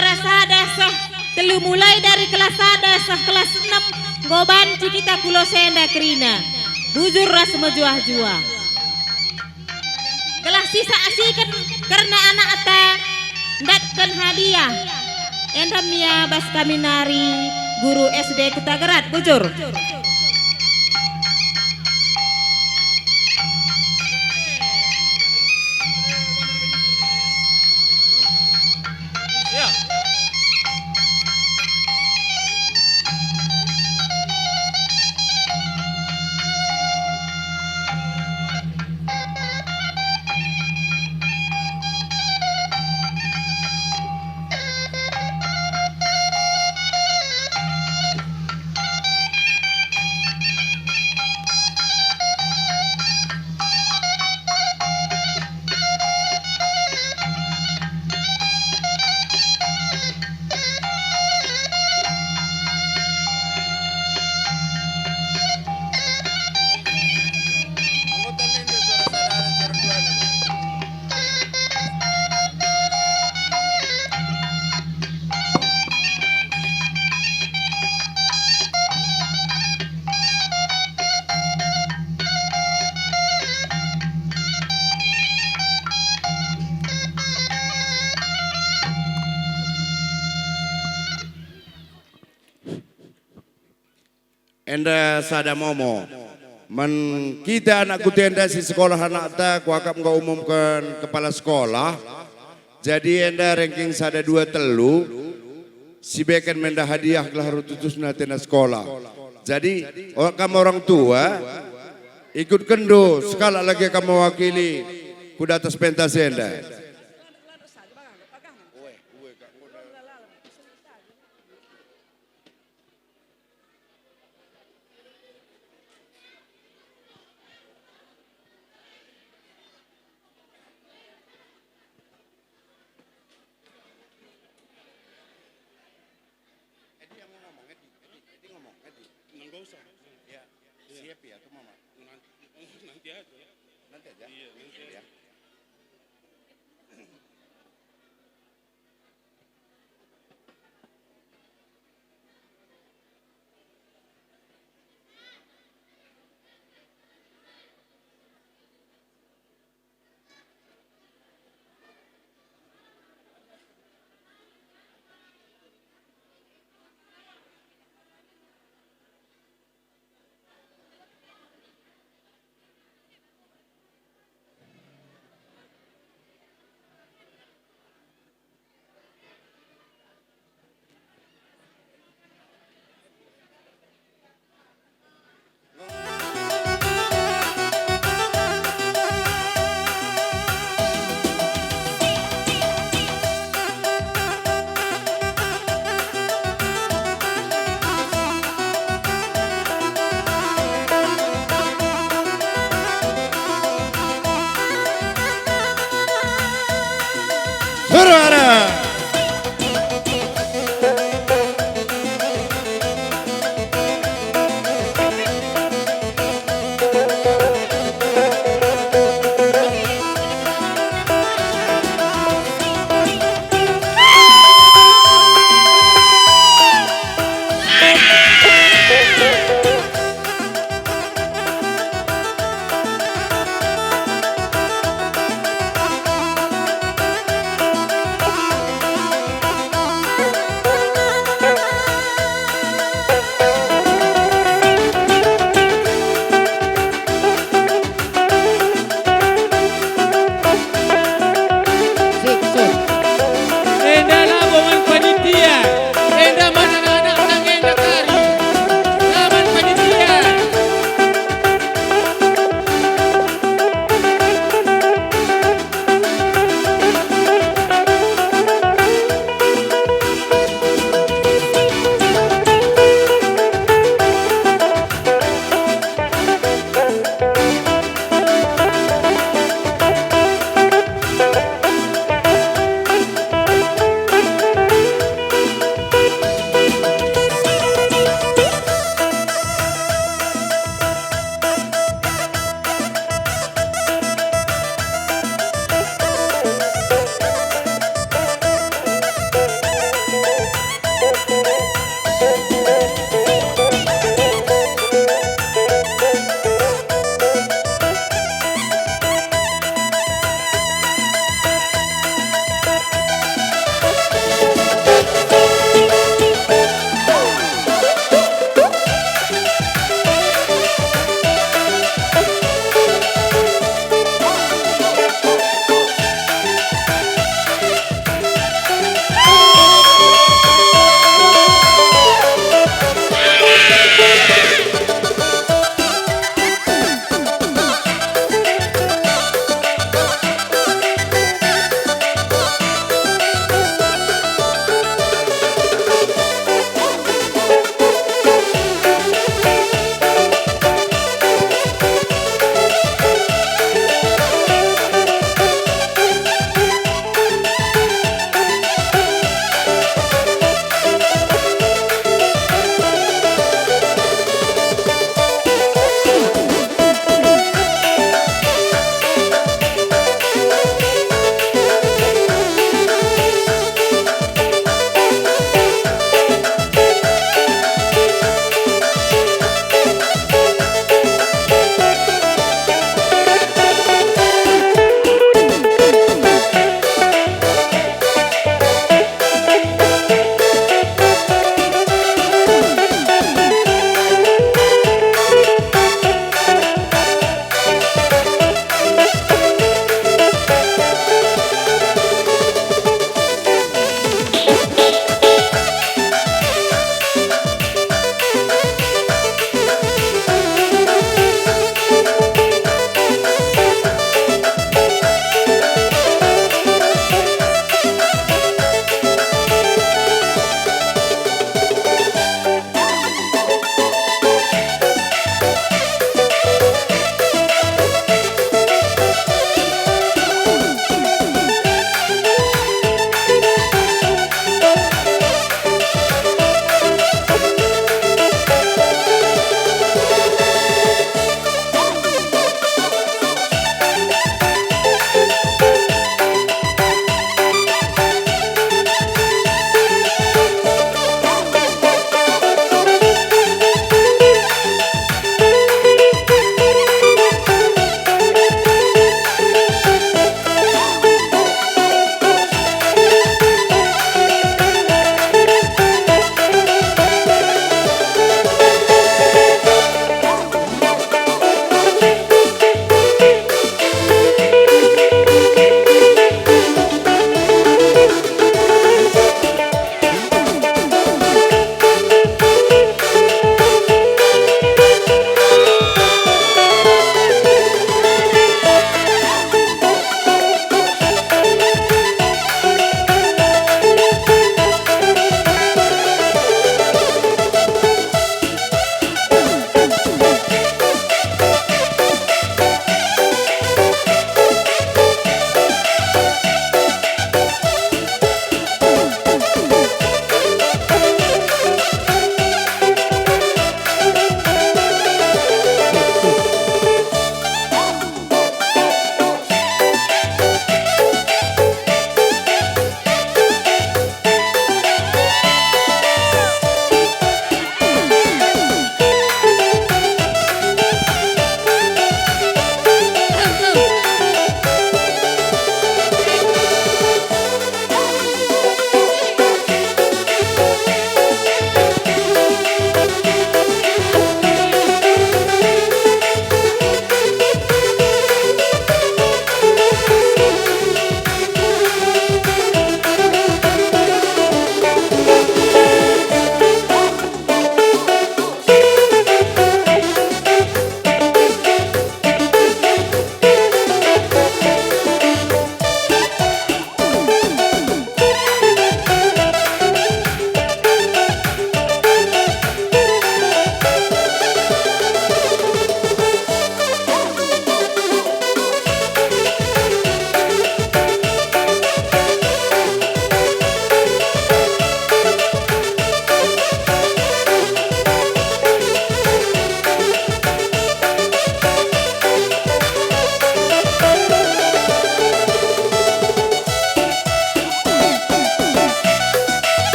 juara sada sah telu mulai dari kelas sada sah kelas 6 gobanci kita kulo senda kerina bujur ras mejuah-juah gelah sisa asikan karena anak ata datkan hadiah endam ya bas kami nari guru SD Kutagerat bujur Enda sada momo, men kita anak kutenda si sekolah anak ta kuakap nggak umumkan kepala sekolah, jadi enda ranking sada dua telu, si beken mendah hadiah gelar tutus tena sekolah. Jadi kamu orang tua ikut kendo sekali lagi kamu wakili kuda atas pentas enda.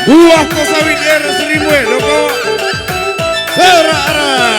Buah ko sawit era seribu loko. Serara.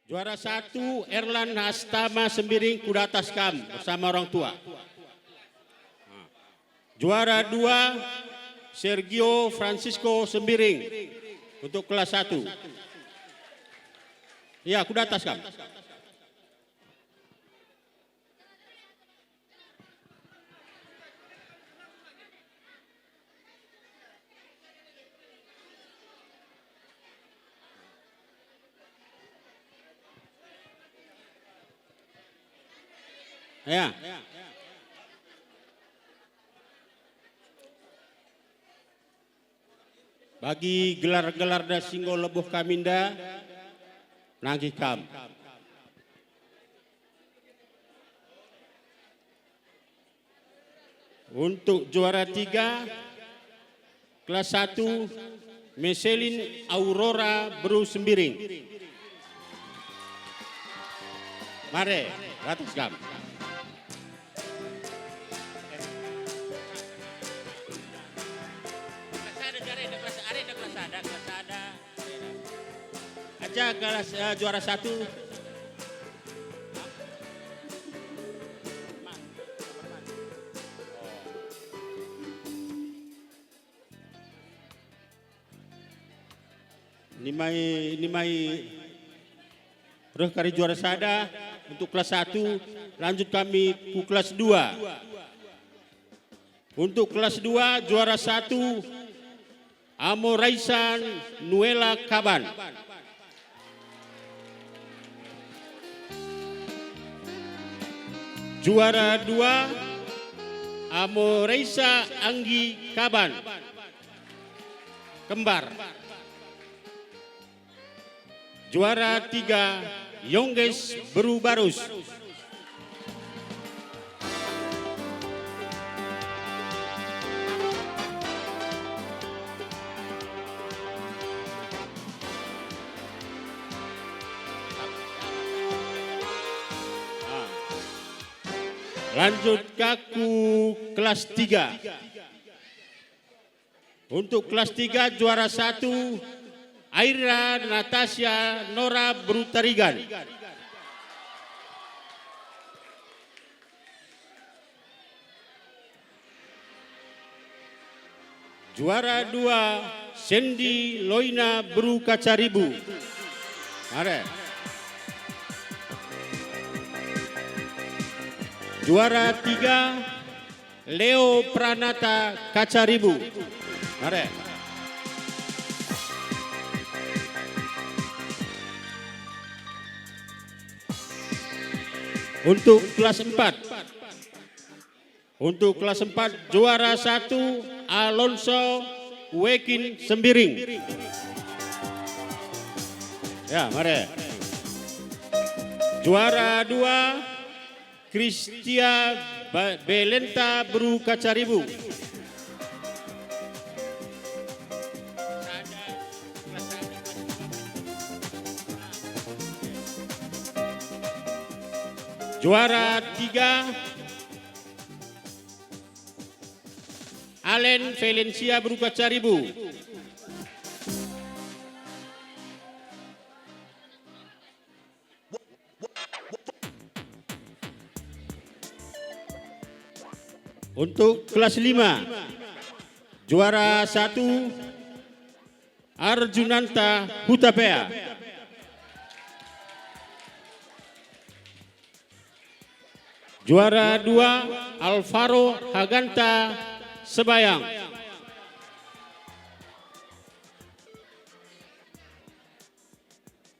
Juara 1 Erlan Hastama Sembiring Kuda Atas Kam bersama orang tua. Juara 2 Sergio Francisco Sembiring untuk kelas 1. Ya, Kuda Atas Kam. Ya. Bagi gelar-gelar da Singgo Lebuh Kaminda nagih kam. Untuk juara 3 kelas 1 Meselin Aurora Bru Sembiring. Mari, atas kam. Aja kelas juara 1. Nimai terus kari juara sada untuk kelas 1, lanjut kami ke kelas 2. Untuk kelas 2 juara 1 Amoraisan Nuela Kaban. Juara 2 Amoreisa Anggi Kaban. Kembar. Juara 3 Yongges Beru Barus. Lanjut kaku kelas 3. Untuk kelas 3 juara 1 Aira Natasha Nora Brutarigan. Juara 2 Sandy Loina Bru Kacaribu. Mari. Juara 3 Leo Pranata Kacaribu. Mari. Untuk kelas 4. Untuk kelas 4 juara 1 Alonso Wekin Sembiring. Ya, mari. Juara 2 Kristia Belenta Bru Kacaribu. Juara 3 Allen Valencia Bru Kacaribu. Untuk kelas 5, juara 1 Arjunanta Hutapea. Juara 2 Alvaro Haganta Sebayang.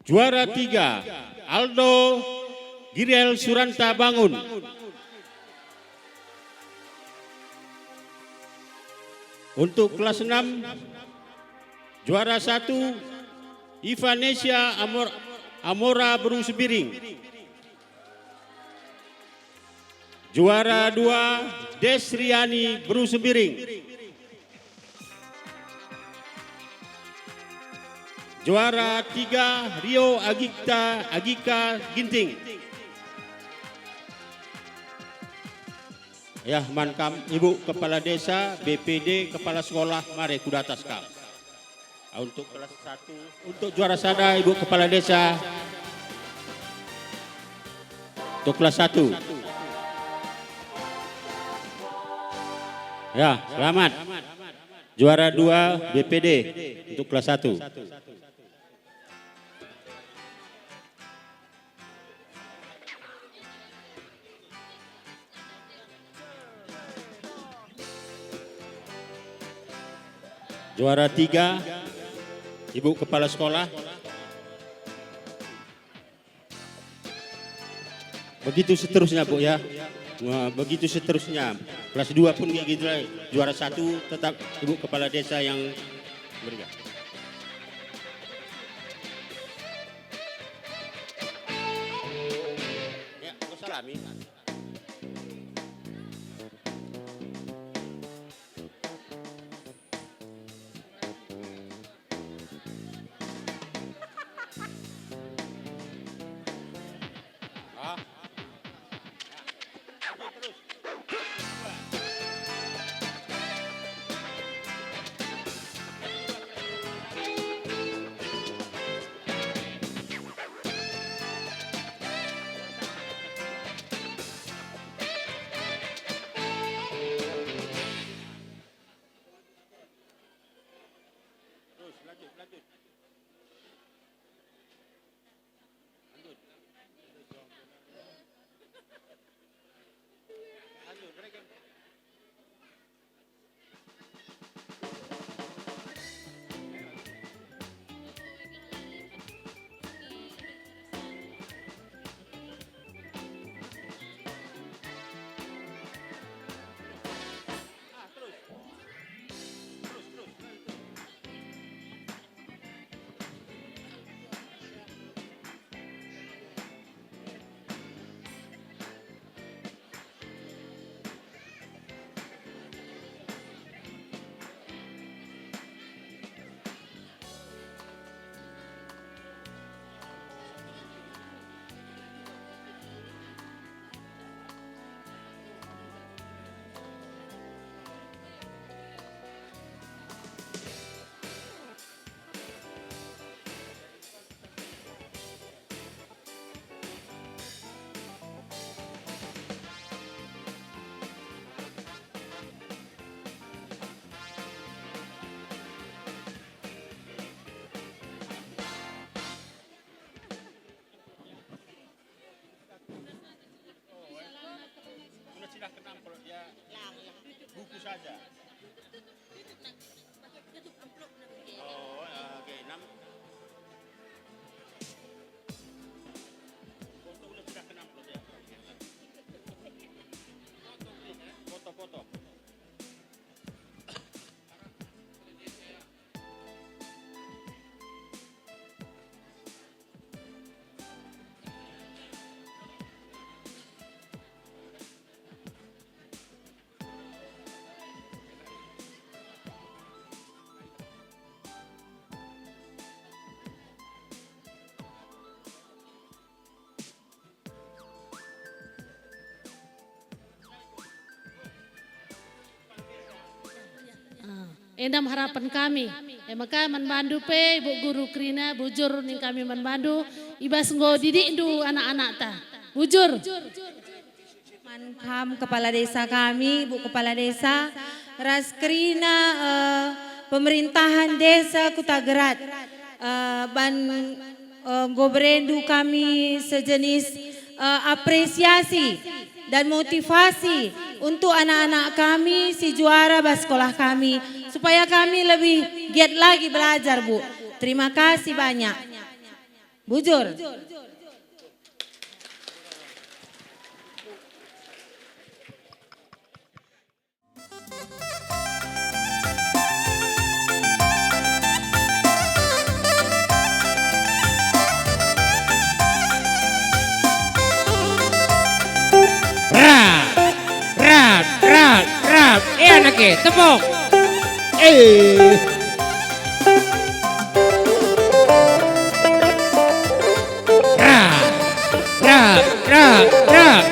Juara 3 Aldo Girel Suranta Bangun. Untuk kelas 6, juara 1 Ivanesia Amora Beru Sebiring. Juara 2 Desriani Beru Sebiring. Juara 3 Rio Agika Ginting. Ya, mankam Ibu Kepala Desa, BPD, Kepala Sekolah, mari kuda atas kau. Untuk kelas 1, untuk juara sada Ibu Kepala Desa. Untuk kelas 1. Ya, selamat. Juara 2 BPD untuk kelas 1. Juara 3 Ibu Kepala Sekolah. Begitu seterusnya Bu ya. Nah, begitu seterusnya. Kelas 2 pun kayak gitu lah. Juara 1 tetap Ibu Kepala Desa yang berikan. Ya, aku salami. Sudah kenal kalau dia buku saja. Oh, oke. 6. Foto udah sudah kenal kalau dia. Foto-foto. Endam harapan kami. Maka manbandu pe Ibu Guru Krina bujur ning kami manbandu ibas nggo didik ndu anak-anak ta. Bujur. Man Ham kepala desa kami, Bu Kepala Desa, Raskrina pemerintahan desa Kutagerat, Gobrendu kami sejenis apresiasi dan motivasi untuk anak-anak kami si juara sekolah kami supaya kami lebih giat lagi belajar, Bu. Terima kasih banyak. Bujur. Rap, anaknya tepuk. Rap.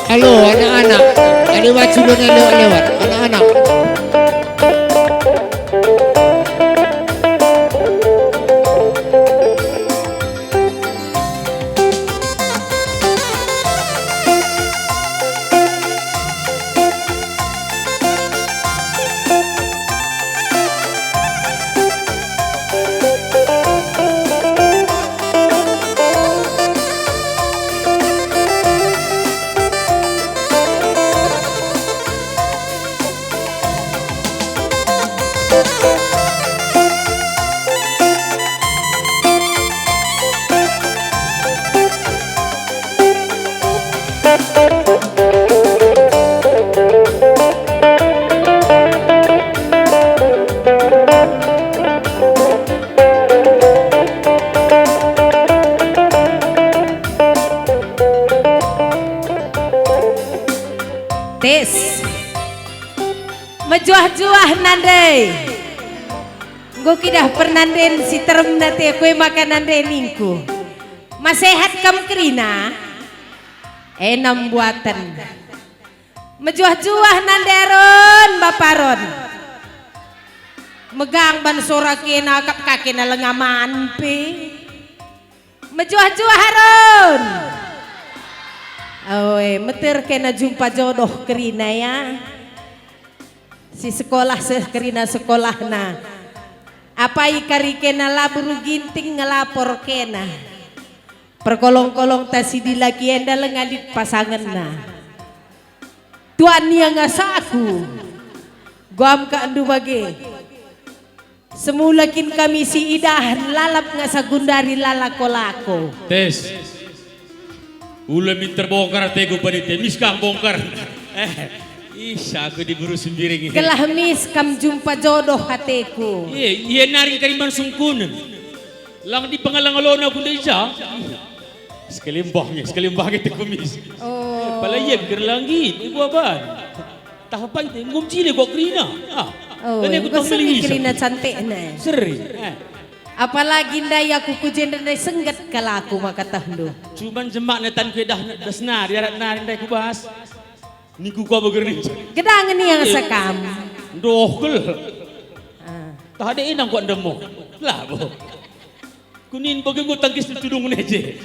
Halo anak-anak, ada waculun yang lewat, anak-anak. Tes mejuah-juah nandai nggo kidah pernanden si terem nate kue makan nandai ningku masehat kam kerina enam buatan mejuah-juah nanderon baparon megang ban sorake na kap kake na lengaman pe mejuah-juah haron. Oe, meter kena jumpa jodoh kerina ya. Si sekolah kerina sekolah na. Apa ikari kena laburu ginting ngelapor kena. Perkolong-kolong tasi dilaki enda lengadit pasangan na. Tuan yang ngasaku. Guam ka andu bage. Semulakin kami si idahan lalap ngasagundari lalako-lako. Tes. Ulamin terbongkar tego panite miskang bongkar. Aku diburu sembiring. Kelah mis kam jumpa jodoh hatiku. Iya nari kariman sungkun. Lang di pangalang-alona aku desa. Sekalimbahnya itu kumis. Oh. Palayem kerlangit ibu aban. Tahapan itu ngum cile kok kerina. Oh, sering kerina cantik na. Sering. Apalagi daya kuku jendela senggat kala aku maka tahdu. Cuman jemak netan ke dah dasna diarat narin dai ku bahas. Niku ku begerin. Gedang ni yang sekam. Doh kel. Tah ada inang ku andemo. Lah bo. Kunin bagi ku tangkis tudung neje.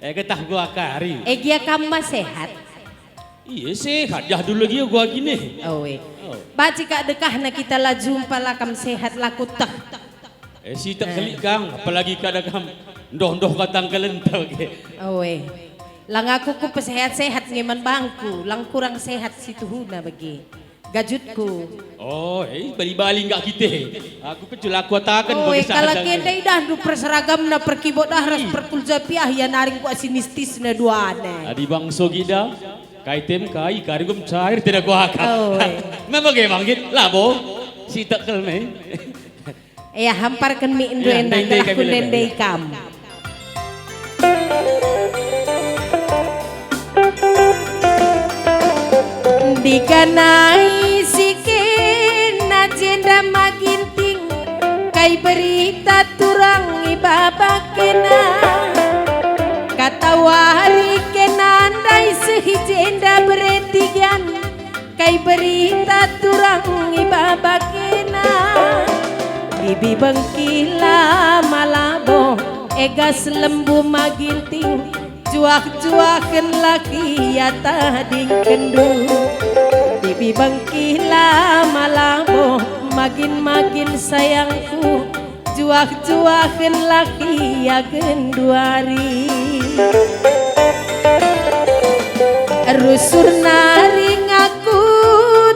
Ketah gua akari. Gia kamu sehat. Iya sehat. Jah dulu lagi gua gini. Baci kak dekah na kita lah jumpa lah kam sehat laku tah. Si tak kelik kang, apalagi kadang ndoh katang kelentau ke. Lang aku ku pesehat-sehat ngeman bangku, lang kurang sehat si tuhuna bagi. gajutku. Oh, bali-bali enggak kita. Aku kecil aku atakan Oh, bagi kalau sadang. kena dah du perseragam na perkibot dah ras perpulja piah ya naring ku asinistis na dua ne. Adi bangso gida. Kai tem kai karigum cair tidak ku akak. Oh, Memang ke bangkit labo. Si tak kelme. Ya hamparkan mi indo Ya, enak dendai dah kami ku lagi. dendai kam. Dikanai sikin na jenda maginting kai berita turang ibaba kena katawari kena andai sehijenda beretigan kai berita turang ibaba kena bibi bengkila malabo egas lembu maginting juak-juakan laki ya tading kendu bibi bangkila malabo magin-magin sayangku juak-juakan laki ya genduari rusur naring aku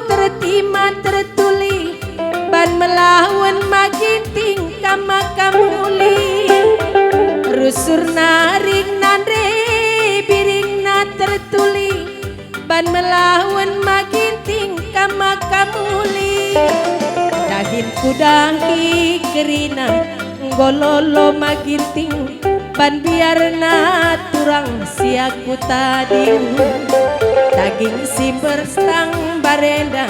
tertima tertuli ban melawan maginting kama-kamuli rusur naring nandre biring na tertuli ban melawan maginting kama kamuli dahin kudahi kerina gololo maginting ban biar na turang siaku tading daging simber stang barenda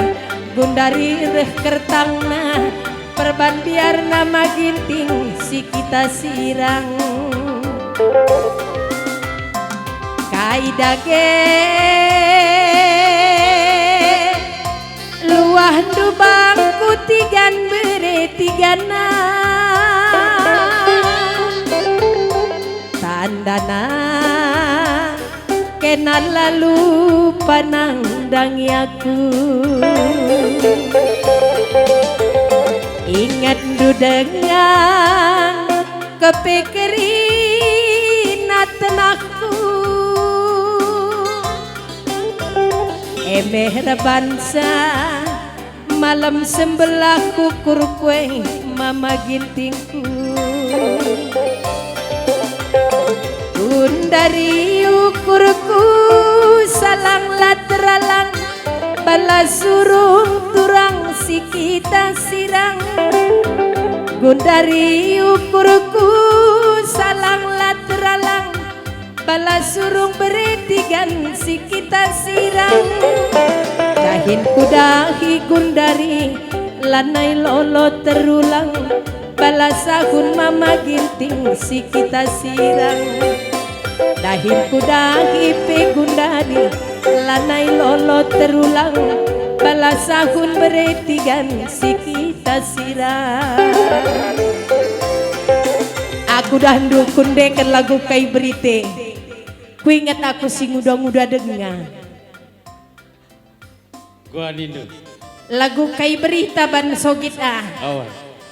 gundari reh kertang na perban biar na maginting si kita sirang kai dage luah du bangku tigan bere tigana tandana kena lalu panandang yaku ingat du dengan kepikirin tenakku emeh bangsa malam sembelah kukur kue mama gintingku dari ukurku salang lateralang balas surung turang si kita sirang gundari ukurku salang lateralang balas surung beretigan si kita sirang dahin kudahi gundari lanai lolo terulang balas sahun mama ginting si kita sirang dahin kudahi pe gundari lanai lolo terulang balas sahun beretigan si kita sirang aku dah kundekan lagu kai berite ku ingat aku si muda-muda dengar Gua nindu. lagu kai berita ban sogit Oh.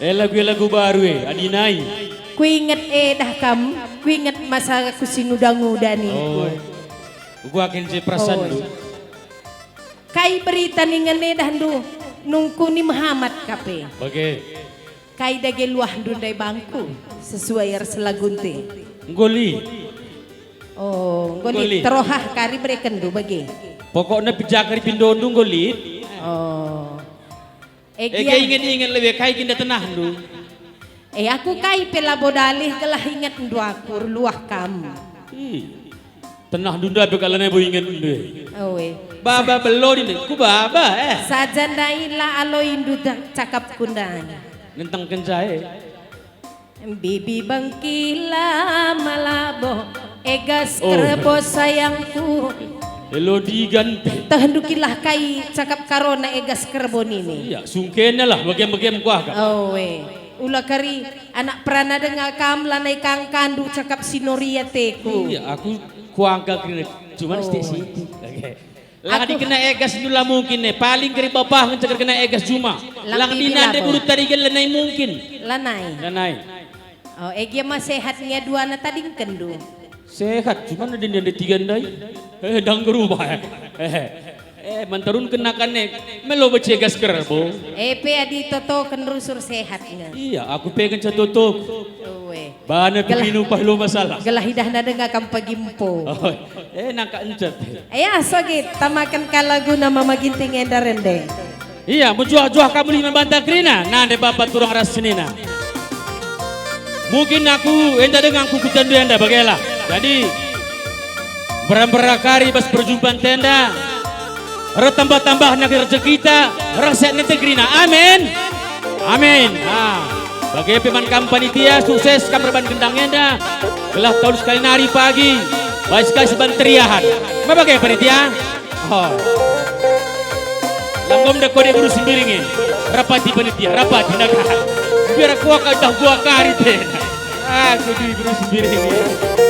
Lagu-lagu baru adinai. ku ingat dah kam ku ingat masa aku si muda-muda nih Oh. Gua akan je perasan dulu. kai berita ningan dah du nungku ni Muhammad kape Bagai kai dage luah dundai bangku sesuai selagunte Ngoli. oh Goli. ngoni terohah kari bereken du bagi Pokoknya pijakari pindondu ngoli. oh Ega ingat-ingat lebih kai kinda tenah du. aku kai pela bodalih gelah ingat ndu aku luah kam Tenah dunda bekalane bo ingat du. oh Baba belori ni ku baba sajan daila alo indu cakap kundan Nentang kencae. bibi bangkila malabo egas Oh. kerebo sayangku Elodi gante. tahendukilah kai cakap karona egas kerebo nini Iya, sungkena lah bagian-bagian kuah kak. oh ula kari anak perana dengar kam lanai kang kandu cakap sinoria teku Iya, aku kuangka kena cuman Oh. setiap situ. Oke. Lang Aku- di kena egas nula mungkin paling keri bapak mencakar kena egas cuma. Lang di bibi nande labo. bulu tarigan lanai mungkin. lanai Lanai. oh egia mah sehatnya dua na tading kendu Sehat, cuman ada yang tiga ndai. Dang berubah. Menturun kenakan melo becegas kerbo. Epe adi toto kendrusur sehat nga. Iya, aku pengen catutuk. Uwe. Bana pipinu pahlo masalah. Gelah hidah na denga kang pagimpo. Oh, naka encet. Aso git tamakan kalagu na mamaginting endarende. Iya, menjuah-juah kamu lima bantah krina. Nah, de bapak turang ras senina. Mungkin aku enda dengan kuku tendu enda bagaimana. Jadi beramberakari bas perjumpaan tenda. Retambah-tambah negara rezeki kita, rakyat netegrina. Amin. Amin. Bagi peman kampanitia sukses kameraban gendang enda. Gelah tahun sekali nari pagi. Baik sekali sebantriahan. Bagai panitia? Oh. Langgom dah kode guru sembiringin. Rapati panitia, rapati negara. Biar aku akan tahu gua kari tena. Aku di guru sembiringin.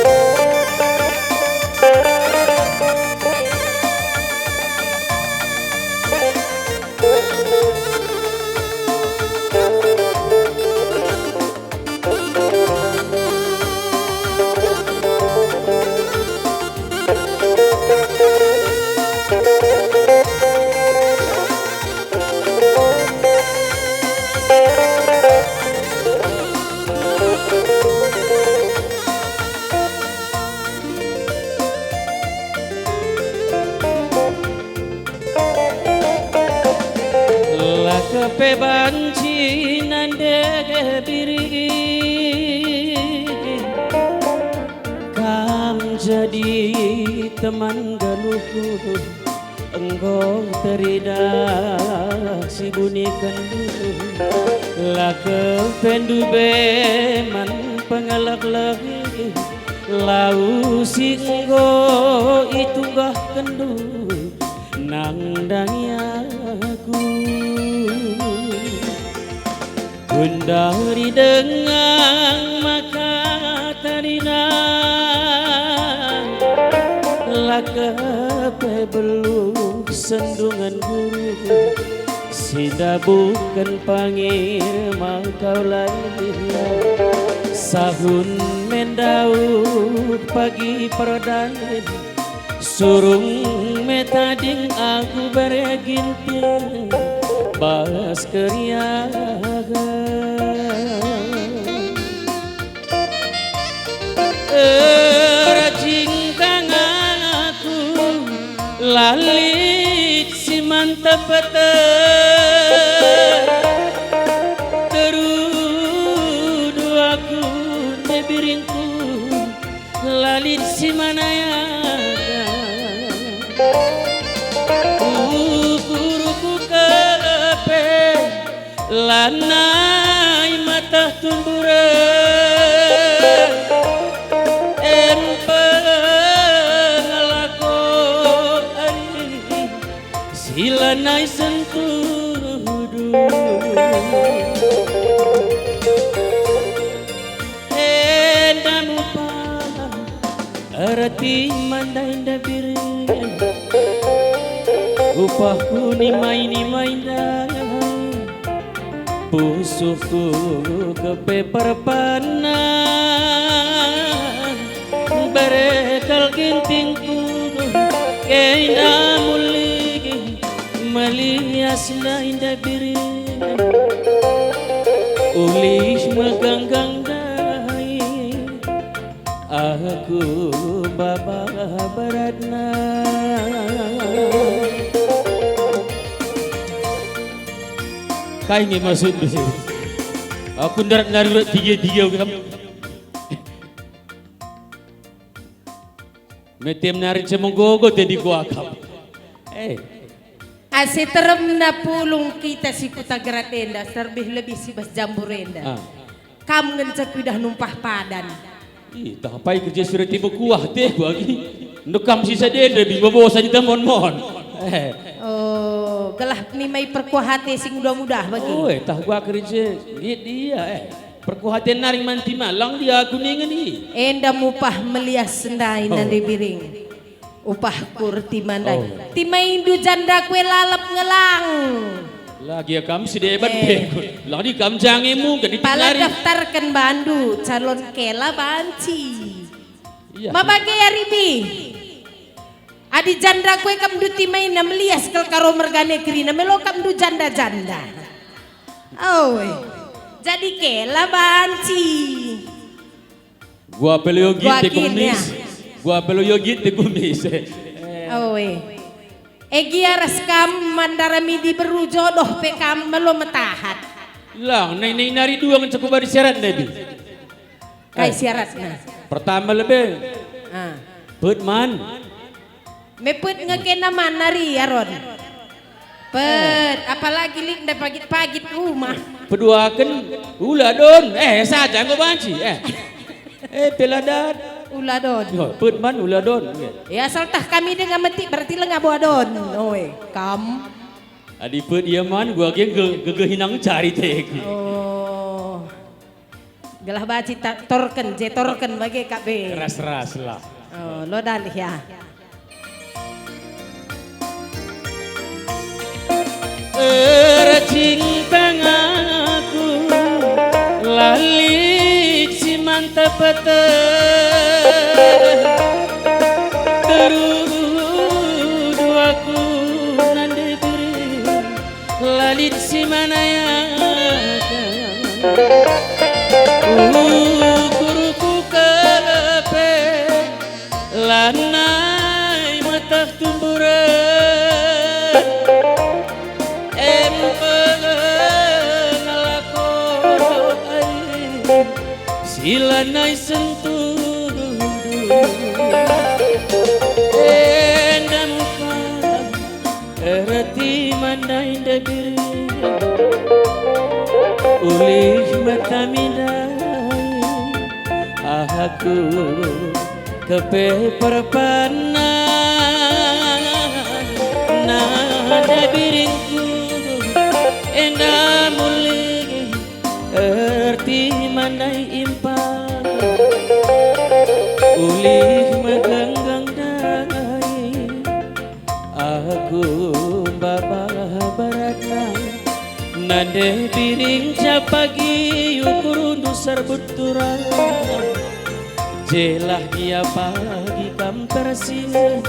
Kebanci nande biri kam jadi teman galuhku engkau teridak si bunyi kendu lah kependu beman pengalak lagi lau si engkau itu gah kendu nang dangiaku Undari dengan maka tarina lakape belum sendungan guru sida bukan pangir makau lagi sahun mendaud pagi perdain surung metading aku bereginting bas keriaga rajing kang aku lalit si mantap terudu aku nebiringku lalit si manaya lanai mata tumburan empelako ari silanai sentudu endamu pa arati mandai ndabiri upahku ni main pusuhku kepe perpanan berekal gintingku kena muligi melias indah biri ulis meganggang dai aku baba beratna kain masuk di sini. Aku narik tiga kamu. Metem narik semonggogo tadi gua akam. Ase terem na pulung kita si Kutagratenda lebih si bas jamburenda. Kam ngencek udah numpah padan. Ih, tak apa kerja surat tiba kuah teh gua lagi. Nukam sisa denda di bawa saja mon. Oh, gelah ni mai perkuahate sing mudah-mudah bagi. Oh, tah gua kerja dia perkuahate naring manti malang dia aku ningeni. Enda mupah melias sendai nande biring. Upah kur timandai. Timai indu janda kue lalap ngelang. Lagi kamu si debat lagi kamu jangemu gak pala ditingari. daftarkan bandu calon kela banci. Iya. Mabage ya ribi. Adi janda kue kam du timai na melias kal karo mergane krina melo kam du janda. Oh. Jadi kela banci. Gua pelo yogi Gua te kin, kumis. Gua pelo yogi te kumis. Oh. Egi aras kam mandarami di beru jodoh pe kam melo metahat. Lang, nai nari dua kan cukup bari syarat Debi. Kai syaratna. Pertama lebih, Ah. Putman. Meput ngekena manari Aron. Pet, apalagi lik nda pagit-pagit rumah. Kedua kan uladon. Saja kau banci. Peladan. Uladon. Putman uladon. Ya asal tah kami dengan metik berarti lengah buadon. Oi, kam. Adi put dia man gua gege hinang cari teh. Oh. Gelah baci tak torken, je torken bagi KB. Ras lah. Oh, lo dalih ya. Ercing pengaku lali si mantap pete terudu aku nande beri lalit si manaya kuruku kepe lanai mata tumburan sila nai sentuh endamuka erati mandai debiri ulih mata mindai aku kepe perpanan nada biringku endamulih erti mandai impan ulih meganggang dai aku baba baratna nade piring capagi ukur nusar buturan jelah dia pagi kam tersini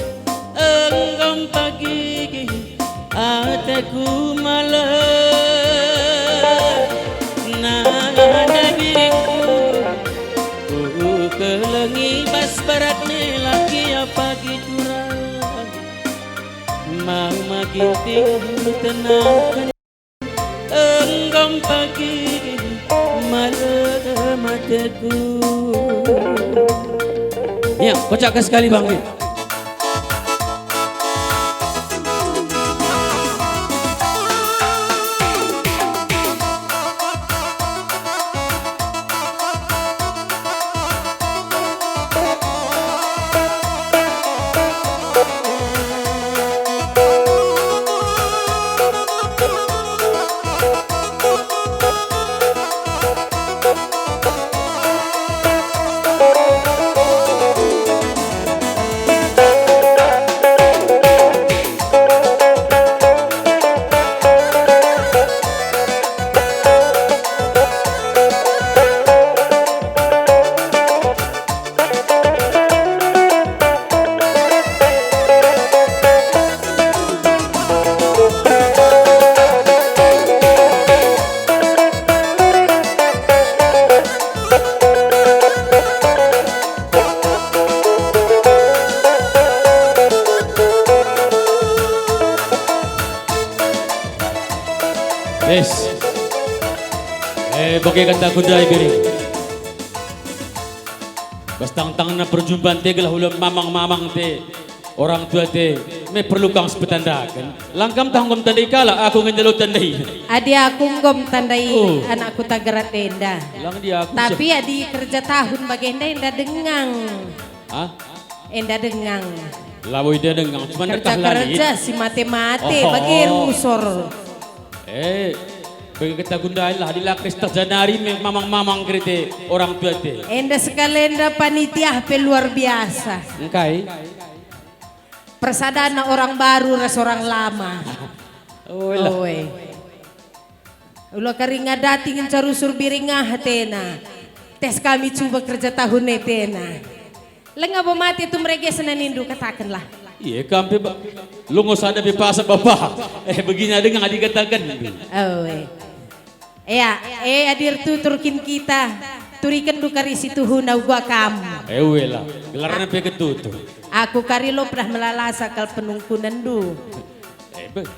enggam pagi ateku malah nada biringku kelengi bas barat laki apa giturang mau maginting tenang enggam pagi malam mataku ya kocak sekali bang. Yes. Bagai kata kudai beri. Bastang-tang na perjumpaan te gelah ulam mamang-mamang te. Orang tua te me perlu kang sepetandakan. Langkam tanggom tandai kala aku ngenjalo tandai. Adi aku ngom tandai Oh. anakku tagarat enda. Lang dia aku. Tapi adi kerja tahun bagenda enda dengang. Hah? Enda dengang. Lawoy dia dengan cuma nekah lalit. Kerja si mate-mate Oh. bagi rusor. Bagi kita gundai lah di lakris terjanari mamang-mamang kerete orang tua te. Enda sekalenda panitia pe luar biasa. Engkai. Persadana orang baru ras orang lama. Oh lah. Oe. Ulo karinga dating carusur biringa hatena. Tes kami coba kerja tahun netena. Lenga bomati tu mereka senanindu katakanlah. Iya kampe lungos ada pipasa bapak. Begini ada yang dikatakan. Oh, ya, adir tuturkin kita. Turikan du kari situ hunau gua kamu. Lah, gelarnya pe ketutup. Aku kari lo pernah melalasa kal penungkunan du.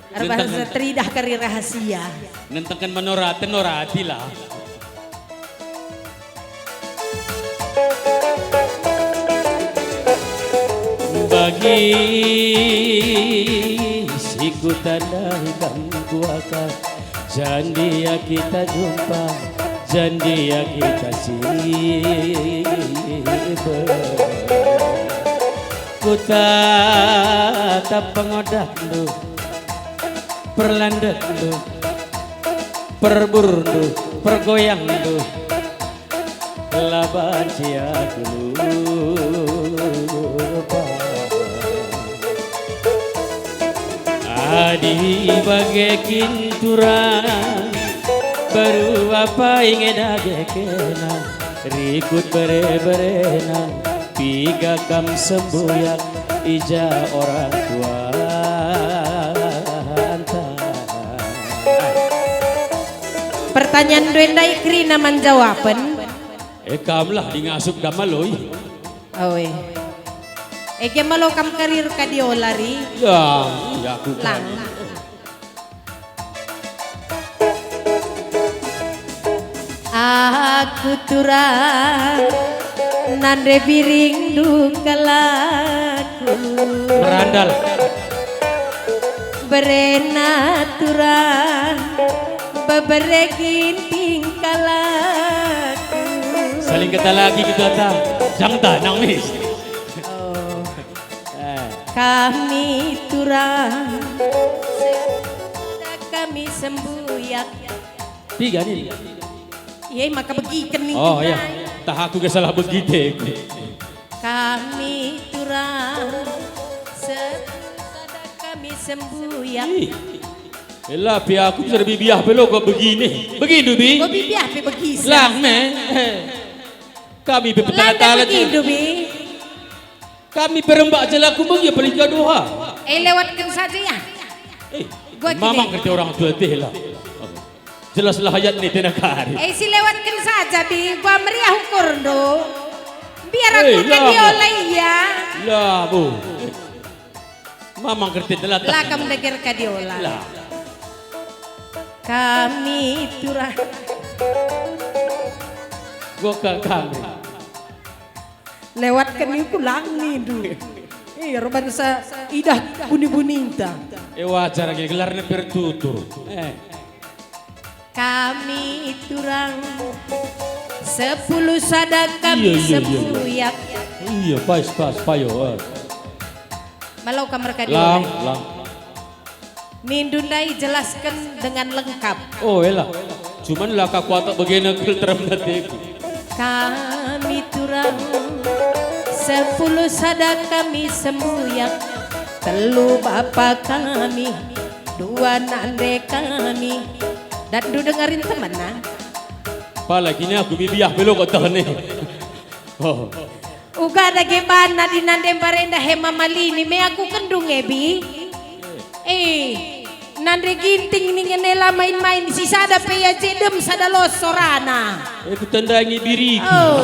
Bahasa teridah kari rahasia. Nentangkan norati lah. Bagi siku tandai ganggu akan jandia kita jumpa, jandia kita siber. Ku tatap pengodak lu, perlandet lu, perbur lu, pergoyang lu, laban ciak lu. Adi bagai kinturan baru apa ingin agekena rikut bere-berena piga kam sembuyak ija orang tua Pertanyaan Duendai Krina menjawaban. Kamlah di ngasup gamaloy. Oh, eke malo kam karir kadiolari. Ya aku Lang. Aku turang nande biring dukalaku merandal. Berena turang beberekin tingkalaku. Saling kata lagi gitu ata. Jangan tak nangis. Kami turang kami sembuyak. Tiga nih. Iya maka begitu nih. Oh ya, tak aku kesalah begitu. Kami turang kami sembuyak. Elah pi aku bisa lebih biah pelo kok begini. Begini bi. Kau bibiah pe begisa. Lang me. Kami petala-tala begitu tu. bi. Kami perembak jelaku bagi paling gaduha. Lewatkan saja ya. Gua gini. Mamang kerja orang tua teh lah. Jelaslah hayat ni tenak hari. Si lewatkan saja bi. Gua meriah ukur do. Biar aku kadiola ya. Lah bu. Mamang kerja telah tak. Lakam deger kadiola. Lah. Kami turah. Gua kami. Lewatkan itu lang nih du. Roban sa idah buni-buninta. Wajar lagi gelarnya bertutur. Kami turang 10 sadak kami sembuyak. Iya pas payo. Malau kamar Lang. kadiola. Mindundai jelaskan dengan lengkap. Oh elah. Cuman lah kau tak begini filter menatiku. Kami turang 10 sadak kami sembuyak. Telu bapa kami, 2 nande kami. Dan du dengerin teman nah. Pala kini aku bibiah belok kau tahu ni. Oh. Uga ada gebana di nande parenda hema malini me aku kendung ebi. Nande ginting ni ngenela main-main si sada peya jedem sada los sorana. Aku tandangi diri. Oh.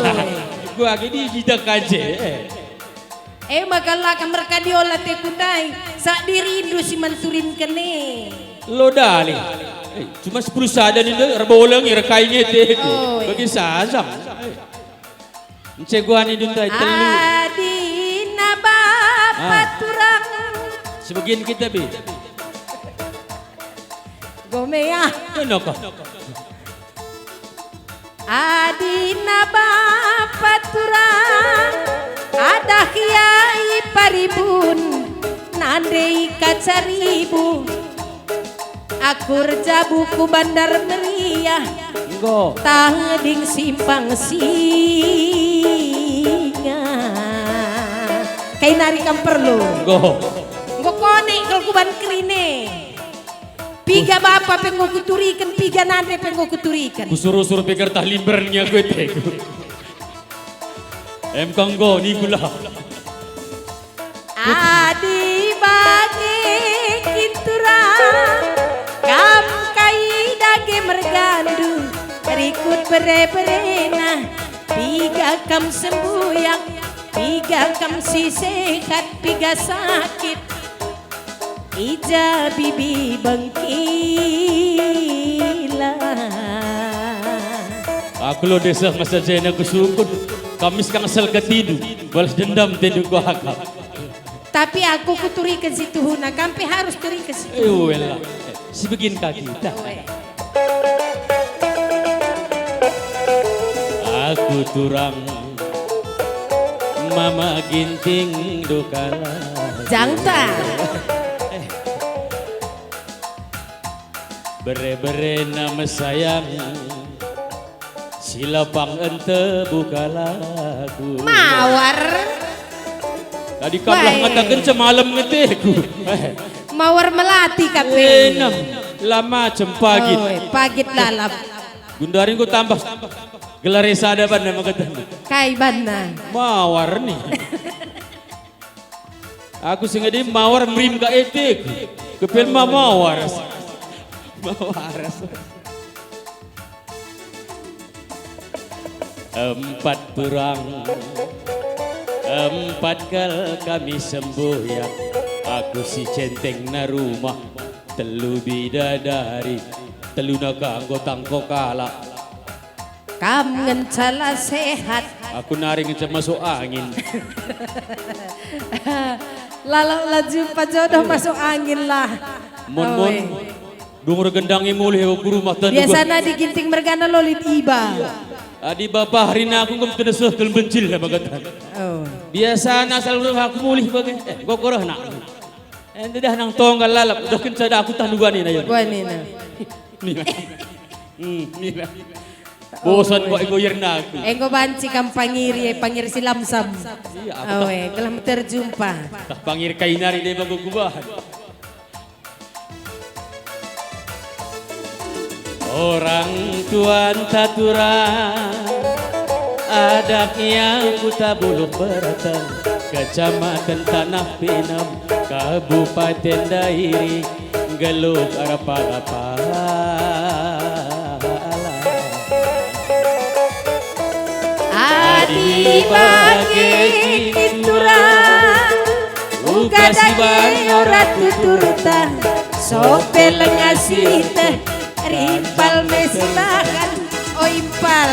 Gua gini kita kaje. Magala kamar kadiola te kundai sa dirindu si manturin kene. Lo dali. Cuma 10 sada ni rebolang irakainya te. Bagi sazam. Encik gua ni duntai telu. Adina bapak turang. Sebagian kita bi. Gomea. Kenapa? Adina bapak turang. Ada kiai paribun. Nandei kacaribu. Aku reja buku bandar meriah. Go. Tangeding simpang singa. Kayak narikan perlu. Go. Go kone kalau kuban kerine. Piga bapak penggo kuturikan, piga nande penggo kuturikan. Kusuruh-suruh pikir tahlimbernya gue tegu. Kanggo ni pula. Adi kam kai dage mergandu berikut bere-berena tiga kam sembuyak tiga kam si sehat tiga sakit ija bibi bengkila. Aku lo desa masa jaya aku sukun. Kamis kang asal ketidu. Balas dendam tidu ko hakap. Tapi aku kuturi ke situ huna kampe harus turi ke situ. Wala. Si begin kaki kita. Aku turang mama ginting dukala. Jangta. Bere-bere nama sayang silapang ente buka lagu Mawar. tadi kablah ngatakan semalam ngeteku Mawar melati kape. enam lama cempagit Pagit lalap. gundarin ku tambah gelar sada ban nama kata Kai banna. mawar nih aku sengaja mawar merim ka etek kepel mawar empat perang empat kal kami semboyak aku si centeng na rumah telu bidadari telu naga anggotang kokala Kam ngencala sehat. aku naring masuk angin Lalu laju pajodoh masuk angin lah. mon dungur gendangnya mulai ke rumah tadi Biasanya diginting mergana lolit iba. adi bapak hari ini aku ngom kena sehkel bencil lah bagatan Oh. biasa asal aku mulih bagai gua korah nak ente dah nang tonggal lalap dokin sada aku tanduan ini ayo Gua nina. Nila bosan kok goyer na aku Engko banci kam pangiri pangir silamsam. iya aku Awe, kelam terjumpa. tak pangir kainari deh magugubahan orang tuan taturang adaknya Kuta Buluk Beratan Kecamatan Tanah Pinam Kabupaten Dairi Geluk Arapalapa Adi bagi kiturang uga daging ora tuturutan sopel ngasih teh rimpal mesbahan oimpal.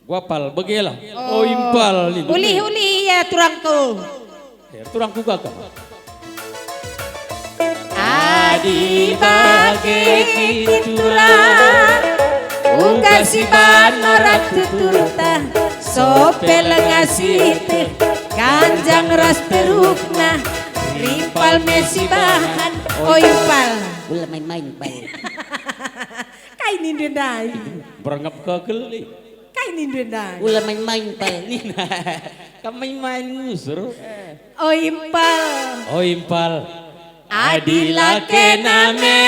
Wapal bagelah oh impal ni Uli ya turangku. turang ku gagah Adi bagi kiturang uga siban ora tuturutan sopel ngasih teh kanjang ras terukna rimpal mesibahan oimpal. Ulah main-main pal. Kai nindendai. berangap kagel Kai nindendai. Ulah main-main pal. kami main ngusur Oimpal. oh impal Adila kename.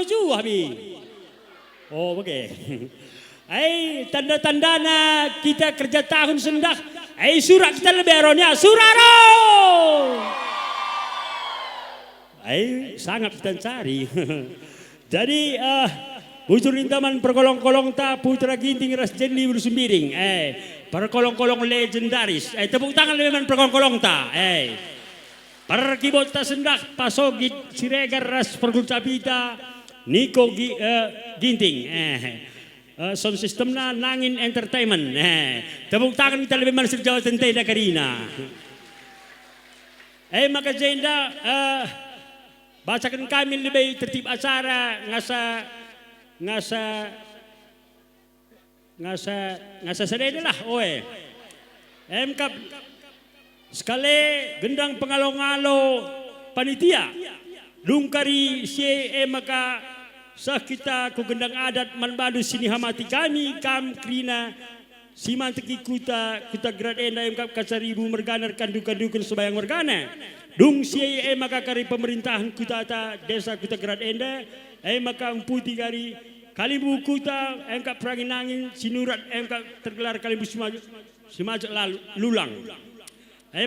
Ju Habib. Oh, okey. Tanda-tanda na kita kerja tahun sendak. Surat kita lebih aronya. Suraro! Sangat kita cari. Jadi, bujur intaman perkolong-kolong ta putra ginting ras jendi bersumbiring. Perkolong-kolong legendaris. Tepuk tangan lebih man perkolong-kolong ta. Perkibot ta sendak pasogit siregar ras pergulcapita Niko Ginting. Sound system na Nangin Entertainment. Tepuk tangan kita lebih man Jawa Tentay da Karina. Maka jenda bacakan kami lebih tertib acara ngasa sadede lah Kap sekali gendang pengalo-ngalo panitia lungkari sie maka sah kita ku gendang adat manbadu sini hamati kami kam krina simanteki kuta grad enda kap kasaribu merganar kandu-kandukan sebayang mergana dung sie maka kari pemerintahan kuta ta desa kuta grad enda maka emputi kari kalibu kuta kap perangin angin sinurat kap tergelar kalibu simajak lalu lulang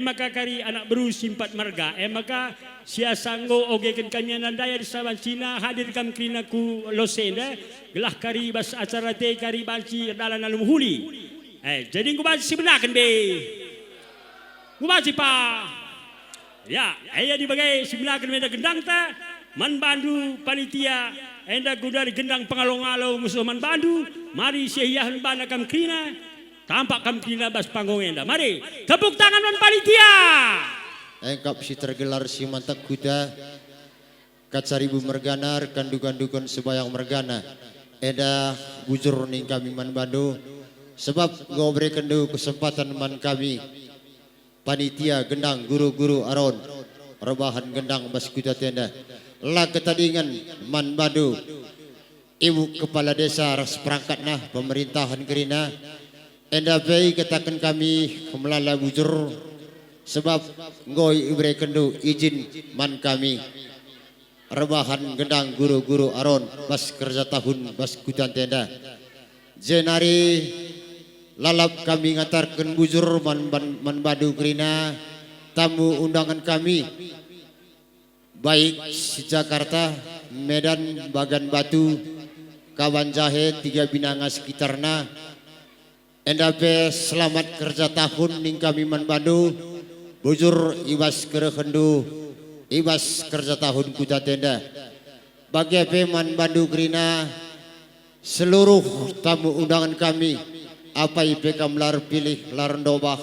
maka kari anak beru simpat marga maka sia sanggo ogekan kanyanan daya di saban Cina hadir kam krina ku losenda gelah kari bas acara te kari banci dalan alum huli jadi ku banci sebenarkan be ku banci pa ya di bagai sebenarkan meda gendang ta man bandu panitia enda ku dari gendang pengalong-along musuh man bandu mari sieyahan bana kam krina tampak kam krina bas panggung enda mari tepuk tangan man panitia Engkap si tergelar si mantap kuda kacaribu merganar kandu-kandukan sebayang mergana eda bujur ning kami man bandu sebab ngobre kendu kesempatan man kami panitia gendang guru-guru aron rebahan gendang bas kuda tenda lah ketadingan man bandu ibu kepala desa ras perangkat nah pemerintahan gerina enda pei katakan kami kemelala bujur sebab ngoi ibre kendu izin man kami rebahan gendang guru-guru aron bas kerja tahun bas kutan tenda jenari lalap kami ngatarkan bujur man badu kerina tamu undangan kami baik si Jakarta Medan Bagan Batu Kawan Jahe 3 binanga sekitarna endape selamat kerja tahun ning kami man badu bujur ibas kerekendu ibas kerja tahun kuda tenda bagi peman bandu grina seluruh tamu undangan kami apa IPK melar pilih larendobah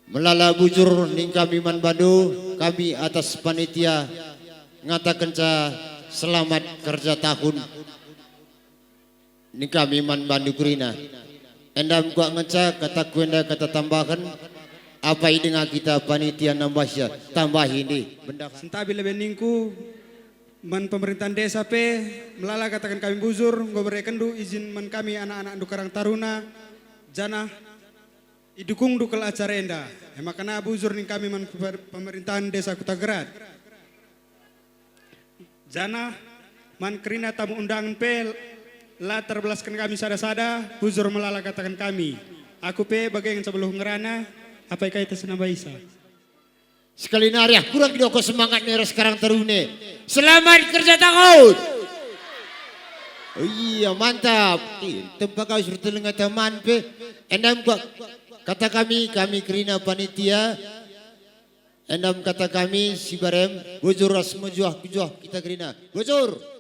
melala bujur ning kami man bandu kami atas panitia ngatakan selamat kerja tahun ning kami man bandu grina endam gua ngeca kata kuenda kata tambahan apa ini dengan kita panitia nambahnya tambah ini benda sentabi lebih ningku man pemerintahan desa pe melala katakan kami buzur ngobre kendu izin man kami anak-anak Karang Taruna jana idukung dukul acara enda makana buzur ning kami man pemerintahan desa Kutagrad jana man kerina tamu undangan pe la terbelaskan kami sada-sada buzur melala katakan kami aku pe bagai yang sebelum ngerana apa yang itu senama Isa sekali nari kurang doko semangat nih sekarang terune selamat kerja tahun oh iya mantap tempat kau suruh telenga teman pe endam kata kami kerina panitia endam kata kami si barem bujur ras mejuah kita kerina bujur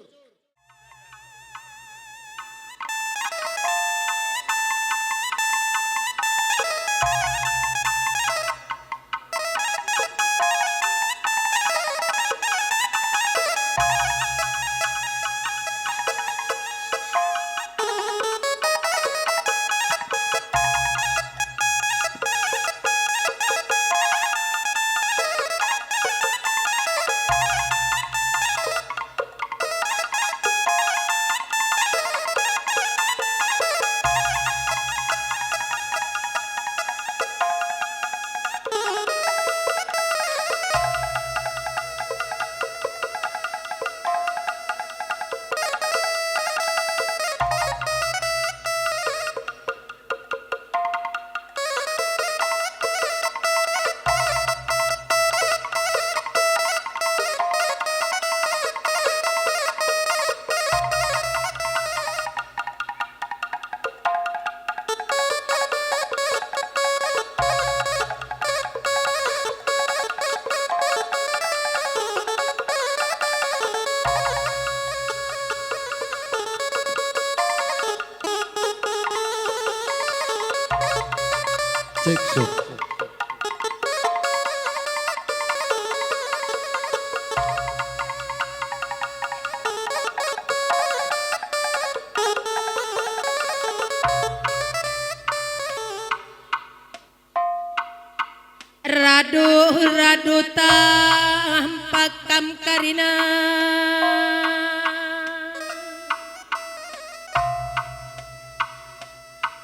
radu tampakam karina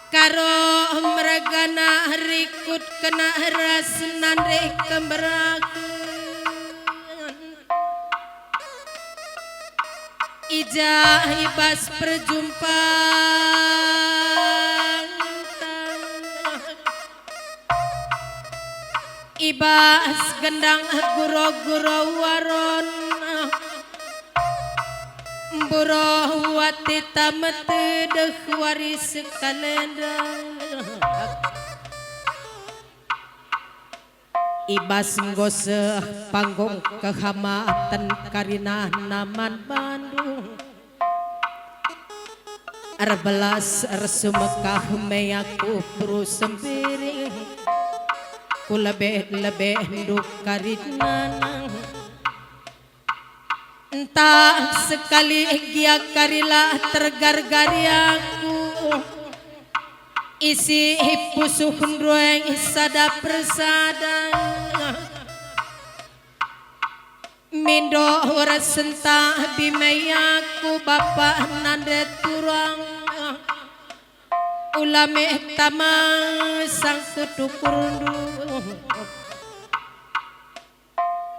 karo meragana rikut kena rasnan rek kemberakeun ijah ibas perjumpaan ibas gendang guro-guro waron buroh wati tamet deh waris kalenda ibas ngose panggung kehamatan karina naman Bandung Arbelas arsumekah meyaku puru sembiri ku lebih nduk karina entah sekali gia karilah tergar-gari aku isi pusuh ndrueng sada persada mindo resenta bimayaku bapak nande turang ulame tamang sang kutukurundu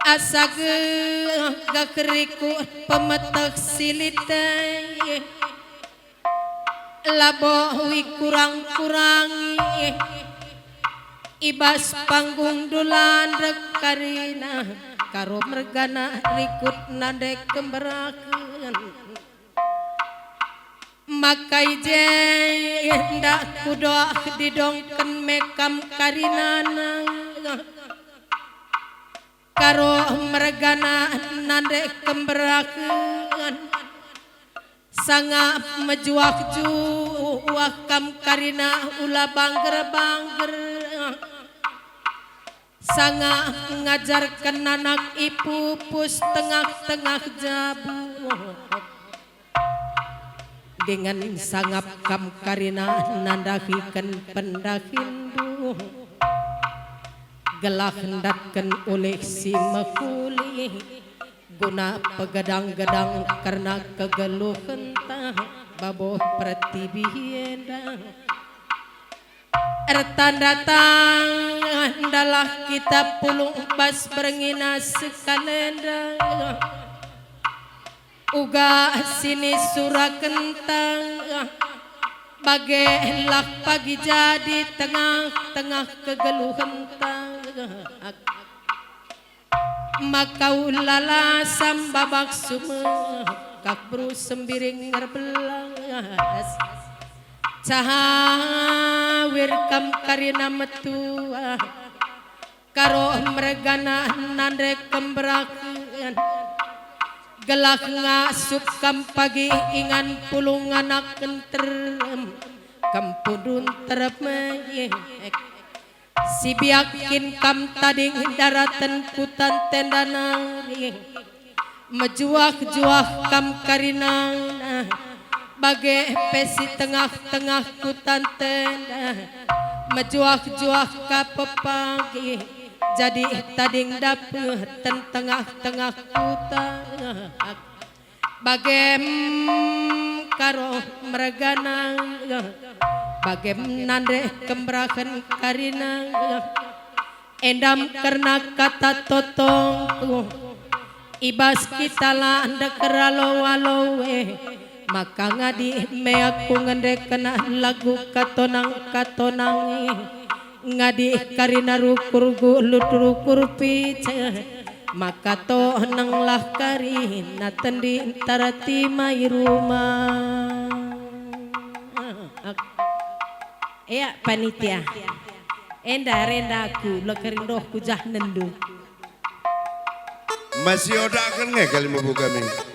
asage gakeriku pemetek silitay labohi kurang-kurangi ibas panggung dulan karina karo mergana rikut nade kemberakeun makai je ndak kudoa didongken mekam karinana karo mergana nande kemberakeun sanga mejuak juak kam karina ulah bangger-bangger sanga ngajarkan anak ipupus tengah-tengah jabu dengan sangap kam karina nandahikan pendahindu gelah hendakkan oleh si makuli guna pegadang-gadang karena kegeluhan tah baboh pertibienda ertan datang adalah kita pulung bas berngina sekalenda uga sini surah kentang bagelah pagi jadi tengah-tengah kegeluhan tah maka ulala sambabak sumeh kak bru sembiring ngerbelas cahawir kam karina metua karo mergana nande kemberakeun gelah ngasup kam pagi ingan pulung anak kenterem kampudun termeyek si biakin kam tading daratan putan tendana mejuah-juah kam karina bage pesi tengah-tengah kutan tenda mejuah-juah ka pepagi jadi tading dapet tengah-tengah kutan bagem karo mergana bagem nande kemberakan karina endam karena kata totong ibas kita lah anda keralo-walowe maka ngadi meaku ngende kena lagu katonang-katonangi ngadi karina rukur lutur pica maka to nanglah karina tendi tarati mai rumah ya panitia enda rendaku lekerindoh kujah nendu masih odakan nggak kali mau buka nih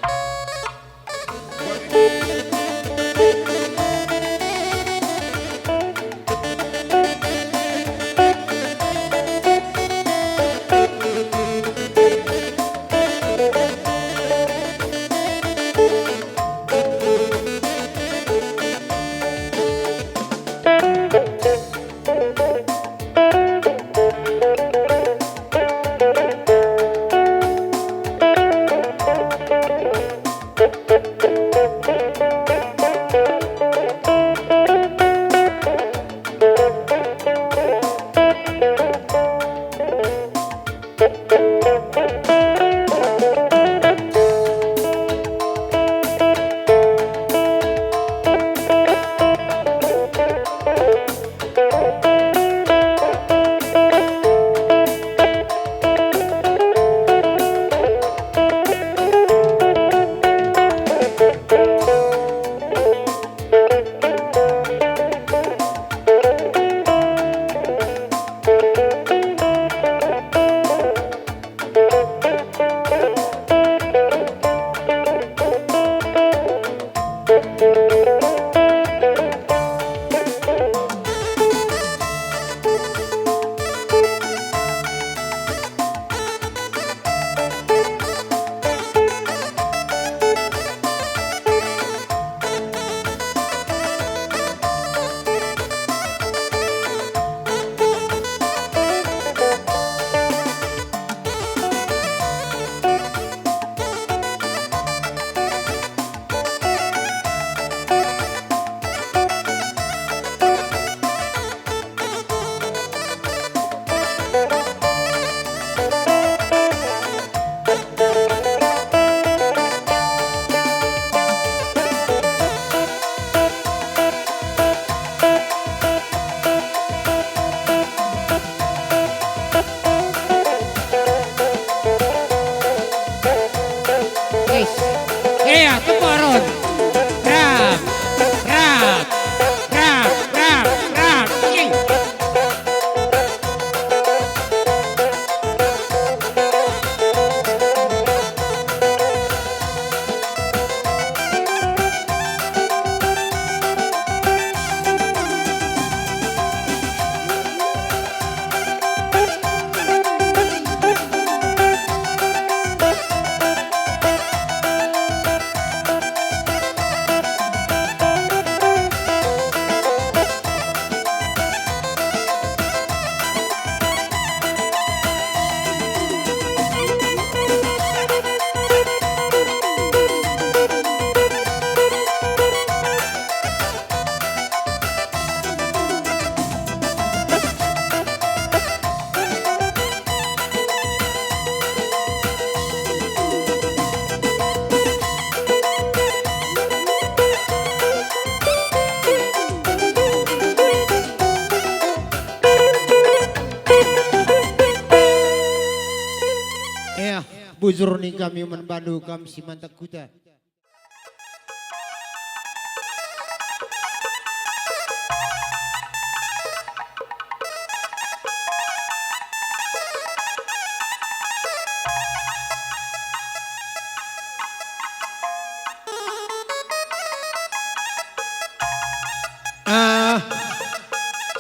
Ya, bujur ni kami membantu kami si mantak kuda.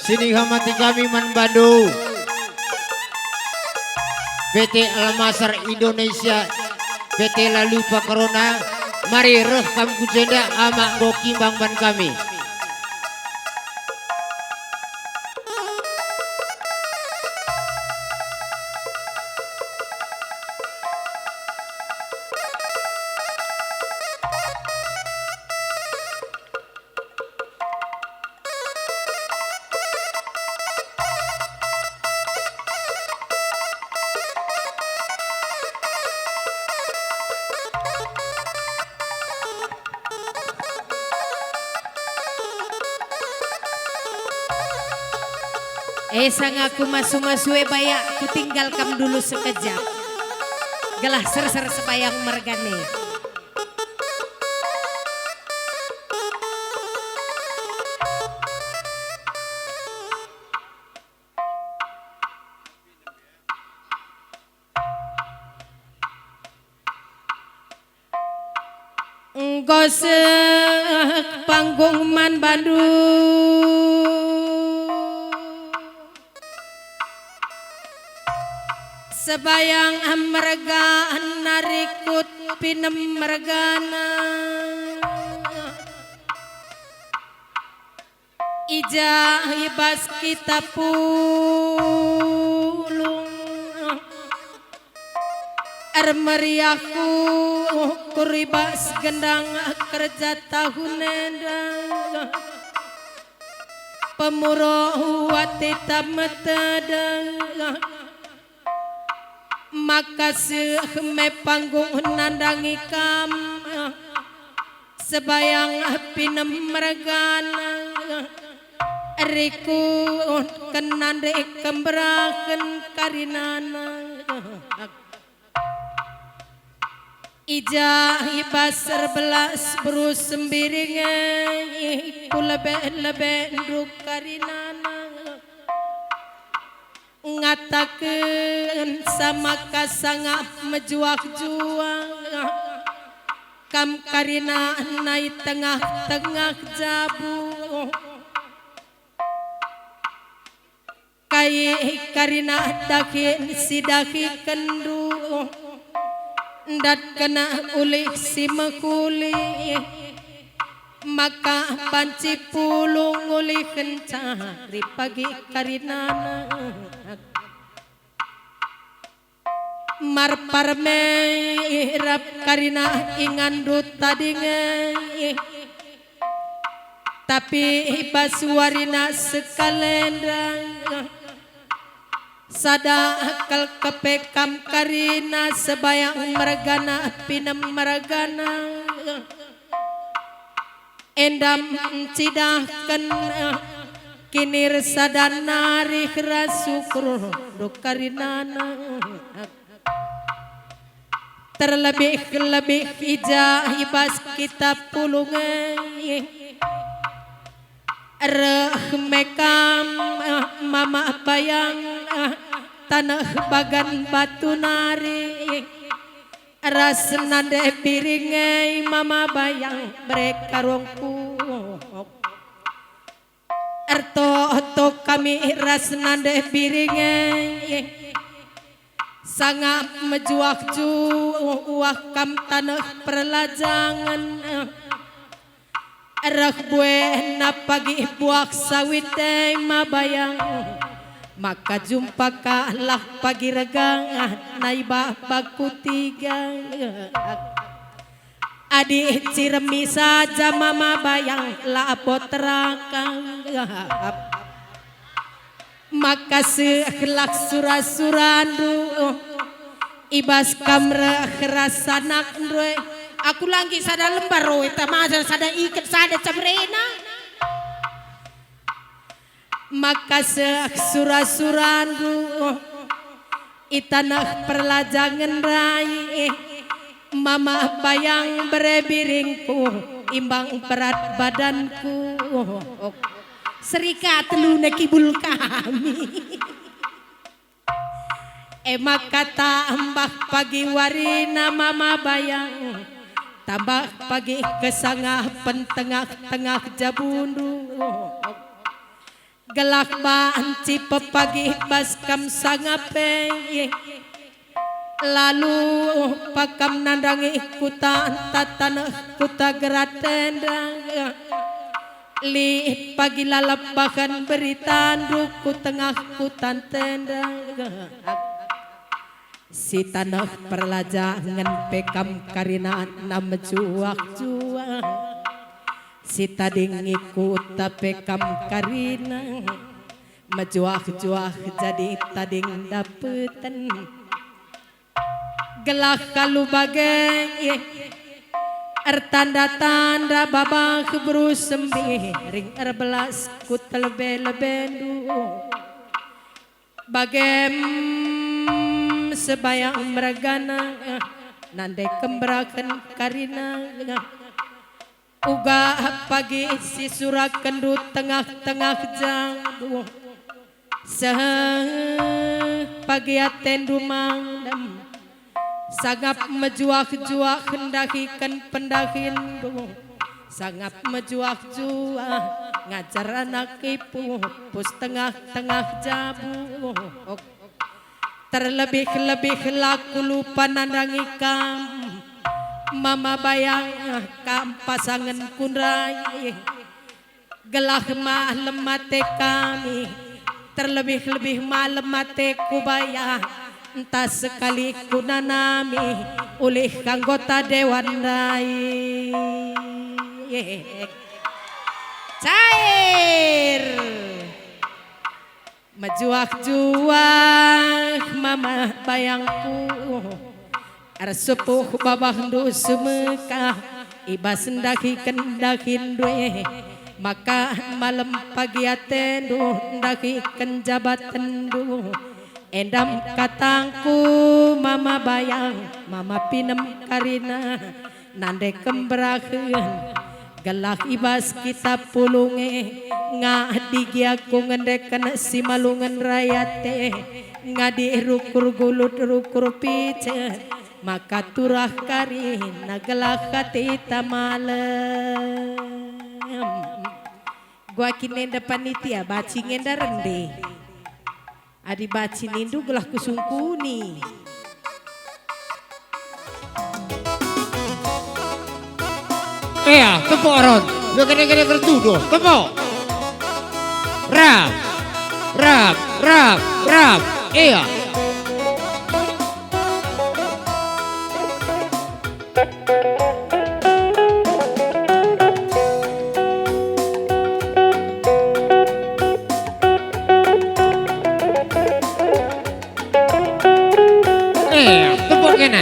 Sini hamati kami membantu PT Almasar Indonesia, PT Lalupa Corona, mari rekam kujenda amak goki bangban kami. Sang aku masu-masu baya ku tinggalkan dulu sekejap. Gelah ser-ser sebayang mergane. Gosek panggung man Bandung sebayang amargaan narikut pinem mergana ija ibas kita pulung meriaku kuribas gendang kerja tahun endang pemuro wati tametedang makasih me panggung nandangi kam sebayang pinem mergana riku kenande kemberaken karinana ija ibasar belas berus sembiringe ku lebe nduk karinana ngatakeun sama kasangap mejuak-juang kam karina nai tengah-tengah jabu kai karina dakin sidaki kendu dat kena ulih si mekuli maka panci pulung ulih kencari pagi karinana mar parme rap karina ingandut tadinge tapi basuarina sekalendang sada akal kepekam karina sebayang mergana pinem mergana endam cidahkan kinir sadana rihra syukur dokarinana terlebih-lebih ija ibas kita pulungan mekam mama bayang tanah bagan batu nari rasnande piringai mama bayang mereka rongku erto kami rasnande piringai sangat mejuak juak kam tanah perlajangan Rak buena pagi buak sawit mabayang maka jumpa kalah pagi regang naiba baku tiga adi ciremi saja mama bayang lapot terakang maka sekelak surasurandu ibas kamera kerasanak ndre aku lagi sada lembar roe tamasa sada ikat sada camrena maka surasurandu itanah perlajangan rai mama bayang berebiringku imbang berat badanku serikat luna kibul kami emak kata mbah pagi warina mama bayang tambah pagi kesangah pentengah-tengah jabundu gelak banci pepagi baskam sangape lalu pakam nandangi kuta tanah kuta geratenda li pagi lalap bahkan beritandu ku tengah kutan tenda si tanah perlajangan pekam karina nam juak si tading ikut pekam karina mejuah-juah jadi tading dapetan gelah kalu bagai tanda-tanda babang keburu sembiring erbelas ku telebe-lebendu bagem sebayang meragana nande kemberakan karina uga pagi si surak kendut tengah-tengah jambu pagi atendu mandam sangap mejuak-juak hendakikan pendakindu sangap mejuak-juak ngajar anak ibu pus tengah-tengah jabu terlebih-lebih laku lupa nandangi kam mama bayang kam pasangan kunrai gelah malam mate kami terlebih-lebih malam mate kubayang entah sekali kunanami oleh anggota dewan rai cair majuak-juak mama bayangku arsepuh babah ndu semekah ibas ndaki kendakin due maka malam pagi atendu ndaki kenjabatan du endam katangku mama bayang mama pinem karina nande kemberakeun gelah ibas kita pulunge ngadigiaku ngendeken si malungan rayate ngadi rukur gulut rukur pice maka turah karina gelah katita malam gua kinenda panitia baci ngenda rende adi baci nindu gelah kusungkuni Iya, tepuk Ron. Lu kena-kena tertuduh. Tepuk. Rap. Rap, rap, rap. Iya. Iya, tepuk kena.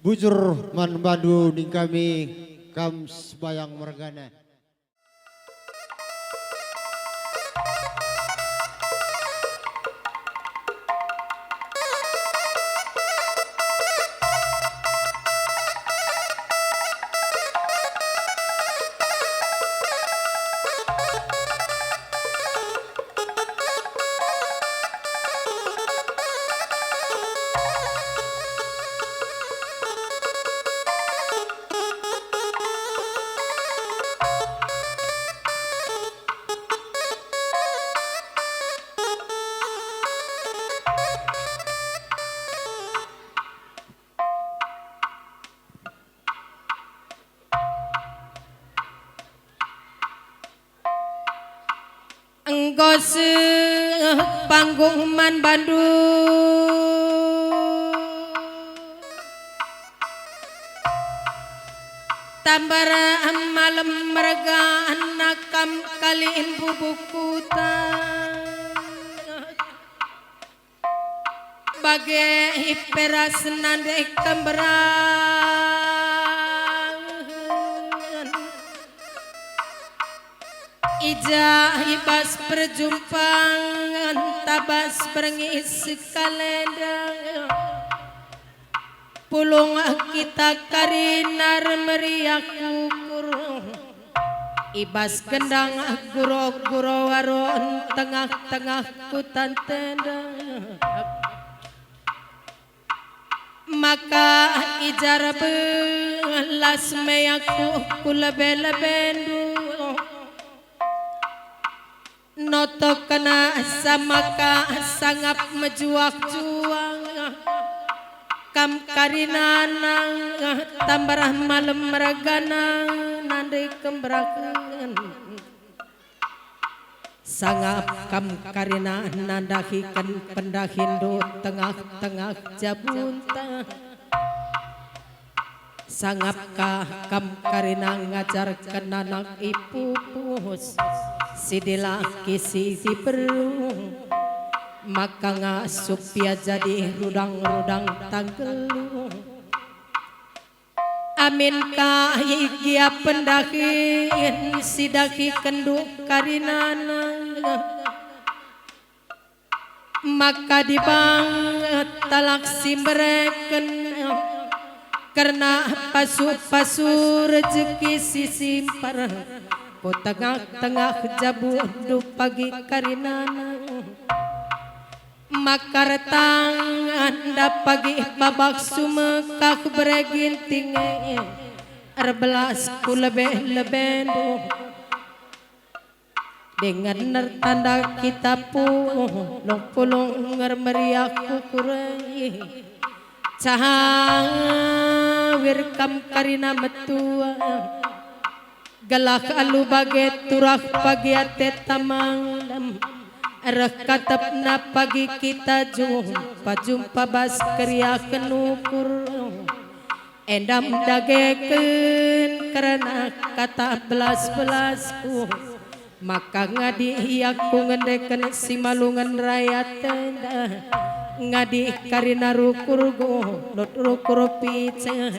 bujur man bandu ning kami kam sebayang mergana. Enggos panggung man Bandung tambara malam merga anak kam kaliin bubukuta bagai peras nandek kemberang Ija ibas perjumpaan tabas berngisi kalender pulung kita karinar meriak kukur ibas gendang guro-guro waron tengah-tengah kutan tenda maka ijar belas meyaku kulebe-lebendu noto kena samaka sangap mejuak-juang kam karinana tambarah malam meragana nandai kemberakan sangap kam karina nandahikan pendahindo tengah-tengah jabunta sangap kam karina ngajarkan anak ipupus sidilah kisi perlu maka ngasup ya jadi rudang-rudang tanggelu amin kahia pendakin sidaki kenduk karinana maka dibang talak simbereken karena pasu-pasu rezeki sisimpar po tengah-tengah jabu pagi karinana makaretang anda pagi babak sumekak bereginting erbelas ku lebih-lebih dengan nertanda kita pulung ngermeriak kukurai cahawir kam karina metua galak alu baget turah pagi ate tamang rekatap na pagi kita jumpa bas kriya kenukur endam dageken karena kata belas-belasku maka ngadi aku ngedeken si malungan raya tenda ngadi karina rukur go not rukur pica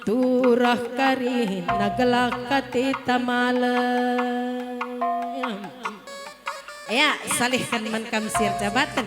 turah kari nagelak katita malam ya salihkan man kamsir jabatan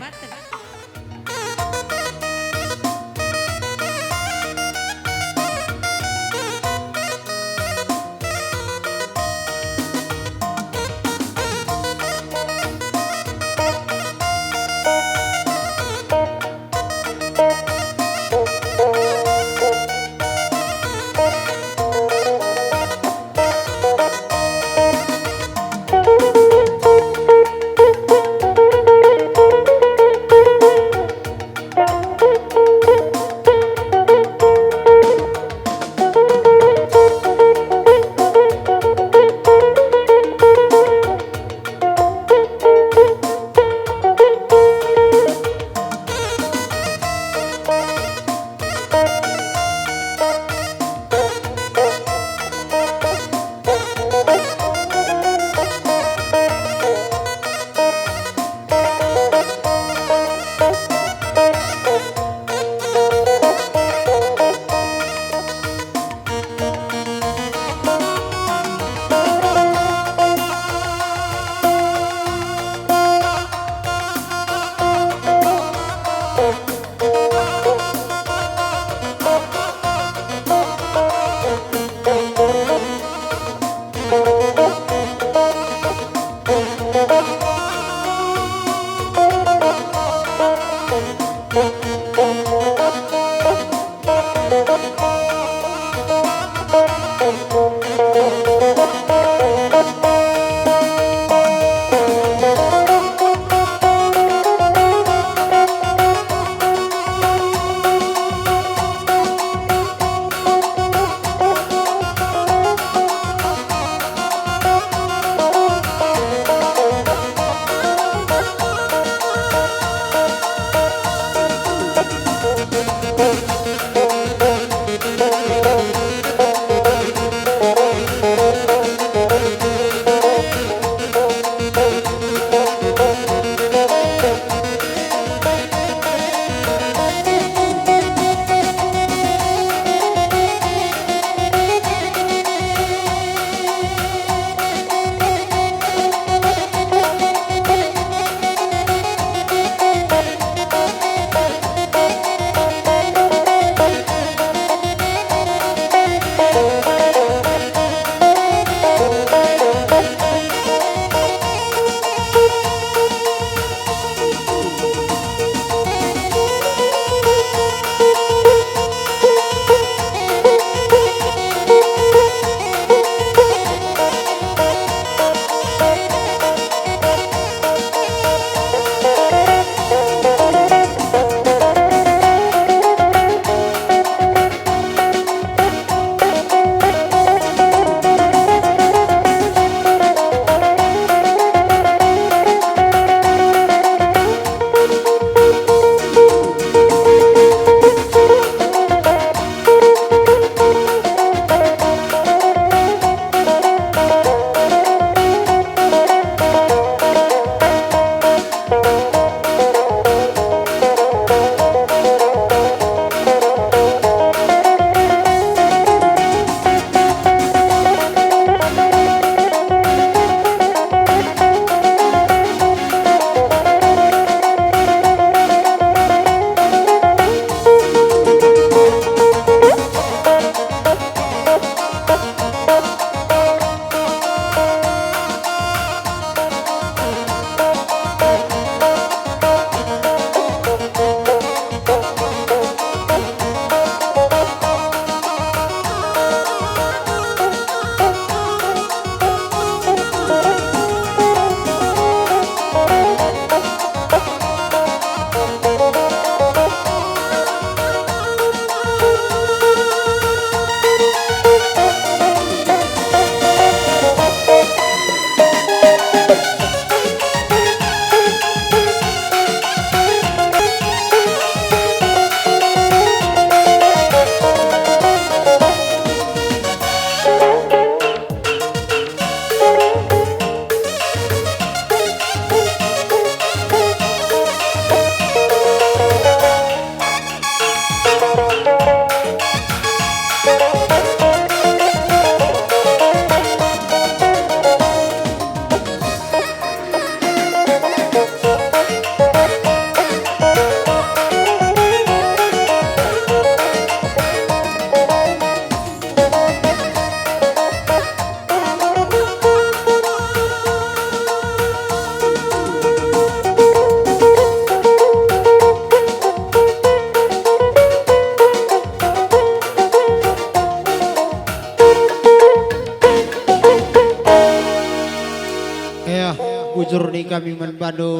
bujur ni kami manbado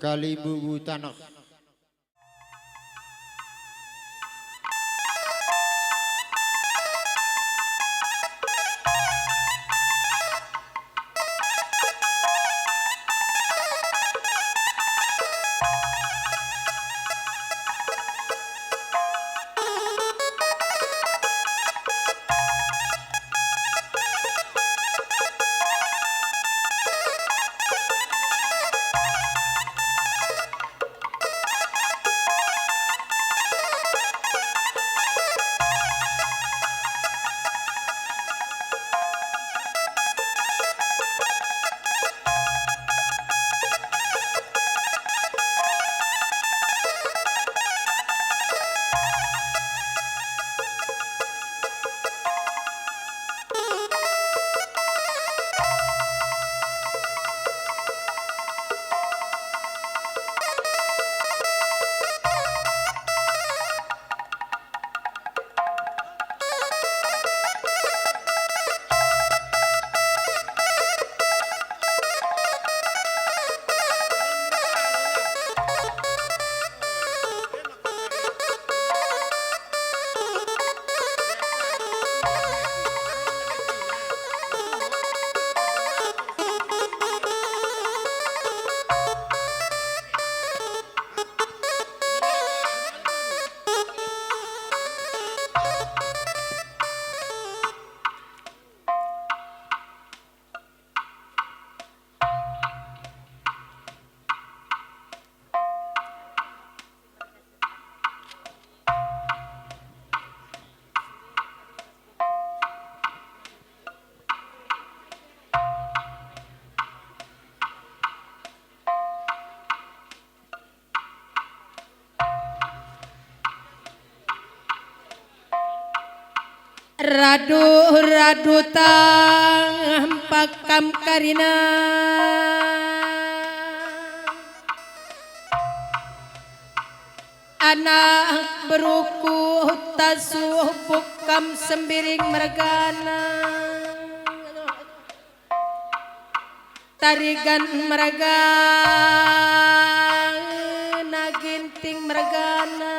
kali bubu tanah. Radu tang pakam karina anak beruku tasuh bukam sembiring mergana tarigan mergana ginting mergana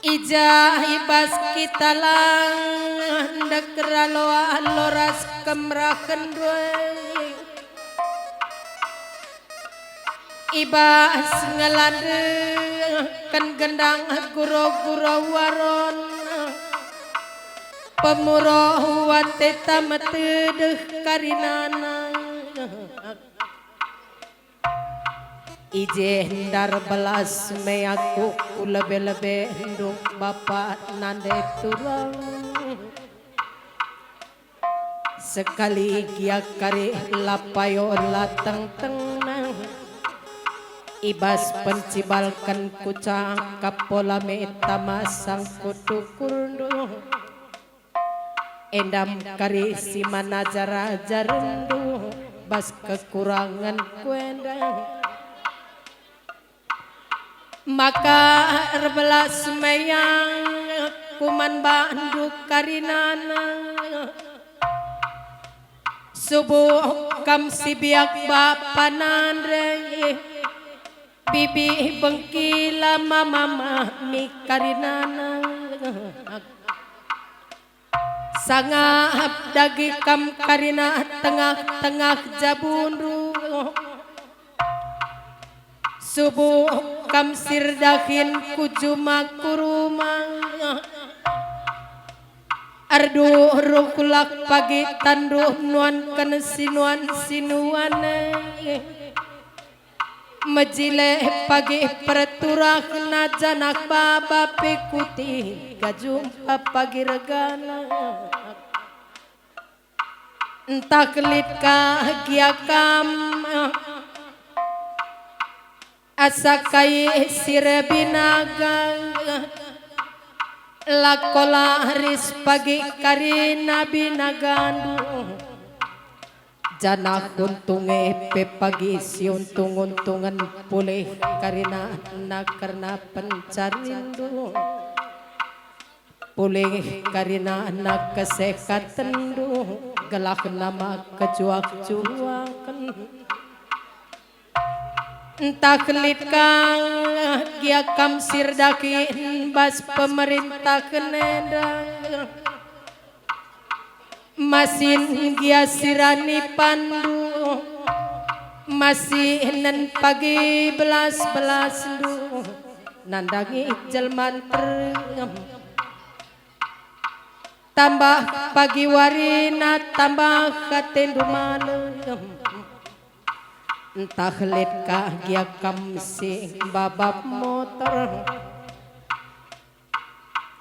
ija ibas kita lang dekralo loras kemraken due ibas ngelande kan gendang guro-guro waron pemuro wate tamatedeh karinana Ije dar belas meyaku lebe-lebe nduk bapak nande turang sekali gia kari lapayo latang tenang ibas pencibalkan kucang kapola meta masang kutu kurndo endam kari si manajara jarendu bas kekurangan kuendang maka erbelas meyang kuman banduk karinana subuh kam si biak bapanan re bibi bengkila mama mi karinana sangap dagi kam karina tengah-tengah jabundu subuh kam sirdahin kujuma kuruma ardu rukulak pagi tanduh nuan kan sinuan majile pagi perturah najanak baba pikuti gajumpa pagi regana entah kelit kagiakam asa kai sirebinaga lakola haris pagi karina binagandu jana kuntunge pe pagi si untung-untungan pulih karina na karena pencarindu pulih karina na kesekatan du gelak nama kejuak-juakan entah kelit kang gia kam sirdakin bas pemerintah kenedang masin gia sirani pandu masih nen pagi belas du nandangi jelman tergem tambah pagi warina tambah katendu malem entah let gia kam si babab motor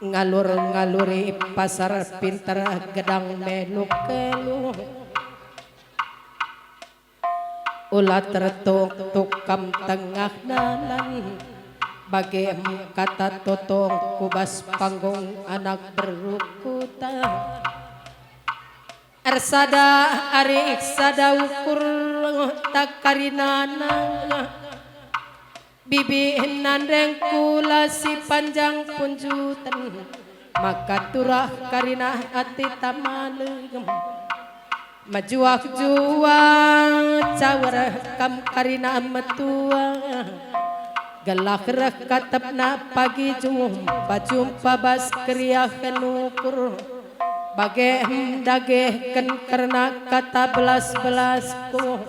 ngaluri pasar pintar gedang meluk kelu ulah tertuk kam tengah dalan bagai kata totong kubas panggung anak berukuta arsada arik sada ukur tak karinana bibi nandeng kula si panjang punjutan maka turah karina ati tamalem majuak juang cawar kam karina metua gelak rekatapna pagi jumpa bas kriahan ukur bagai dagehken karena kata belas-belasku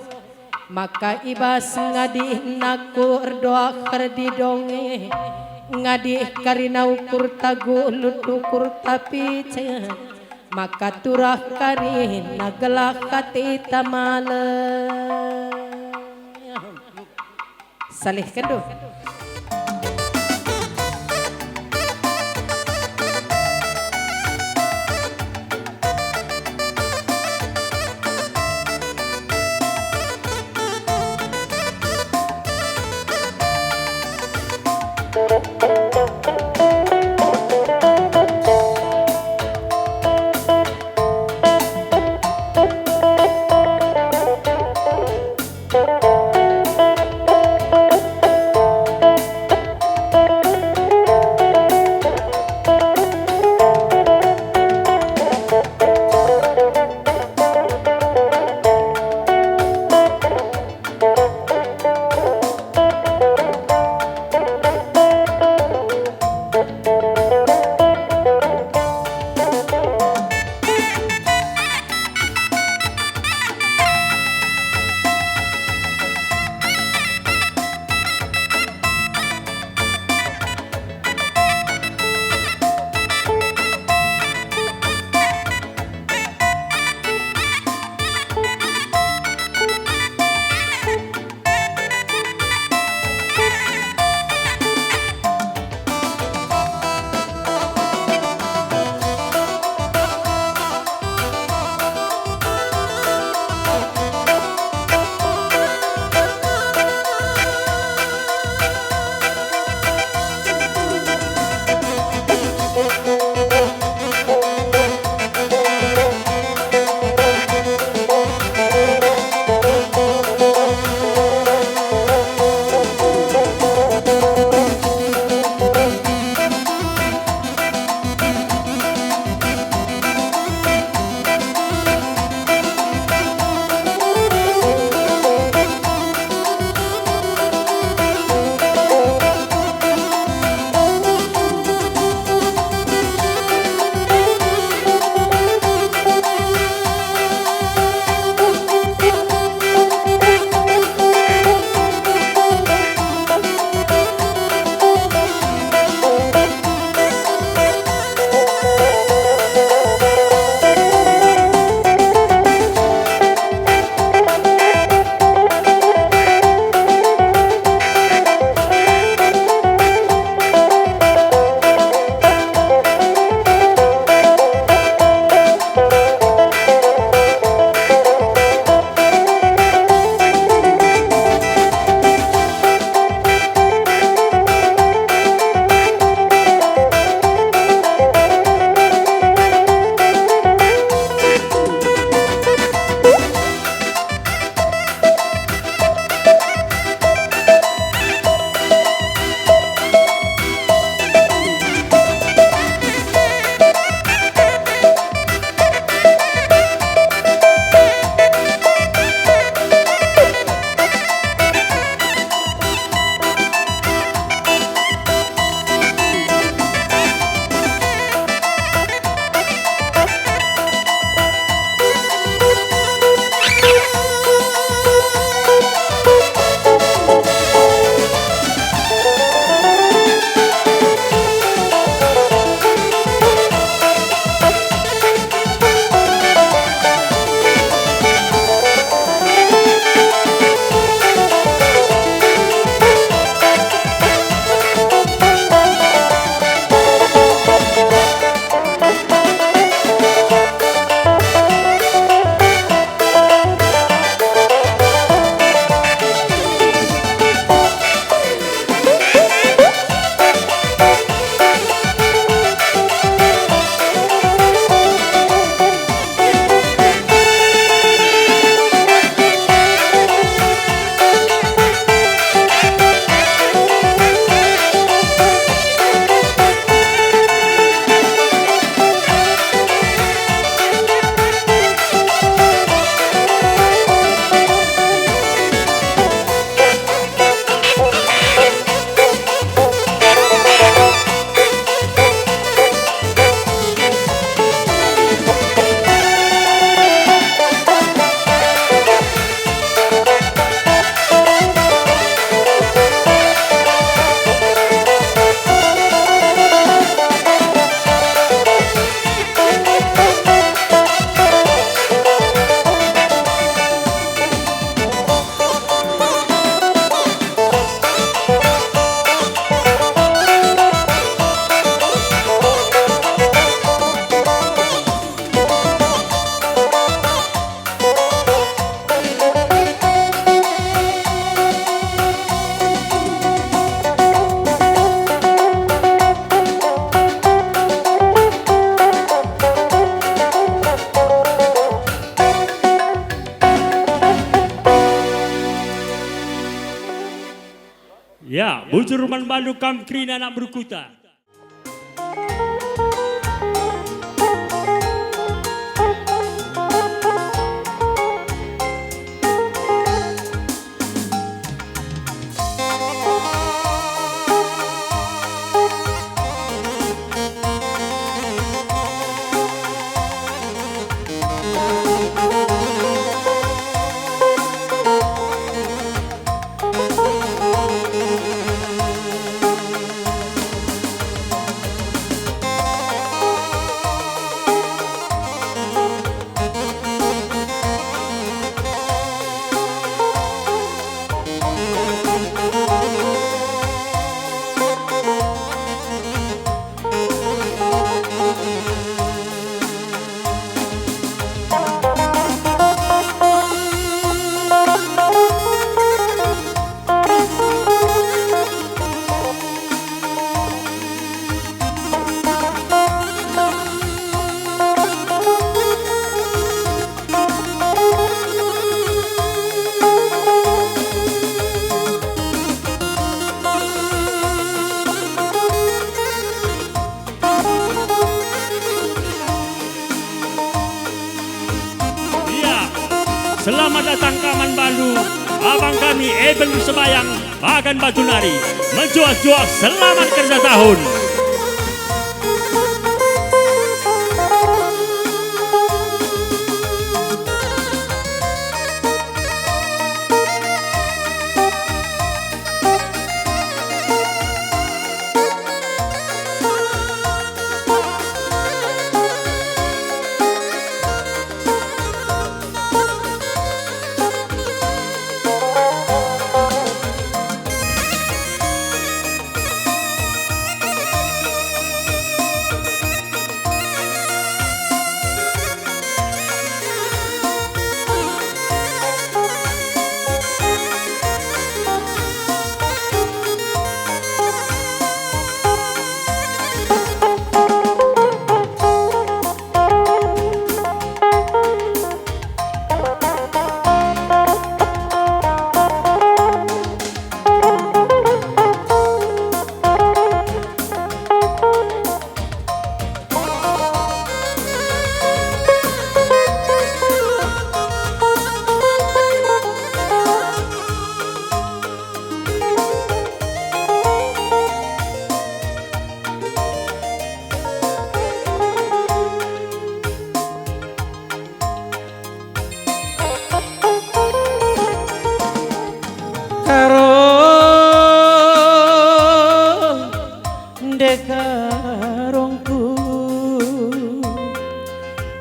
maka ibas ngadi naku erdoa kerdi donge ngadi karina ukur tagu lutukur tapi maka turah karina gelak kati tamale salih kendu bujur man bandu kam krina nak berkuta. Selamat datang ke Manbandu, abang kami Eben Sebayang, Bagan Batu Nari, menjual-jual selamat kerja tahun.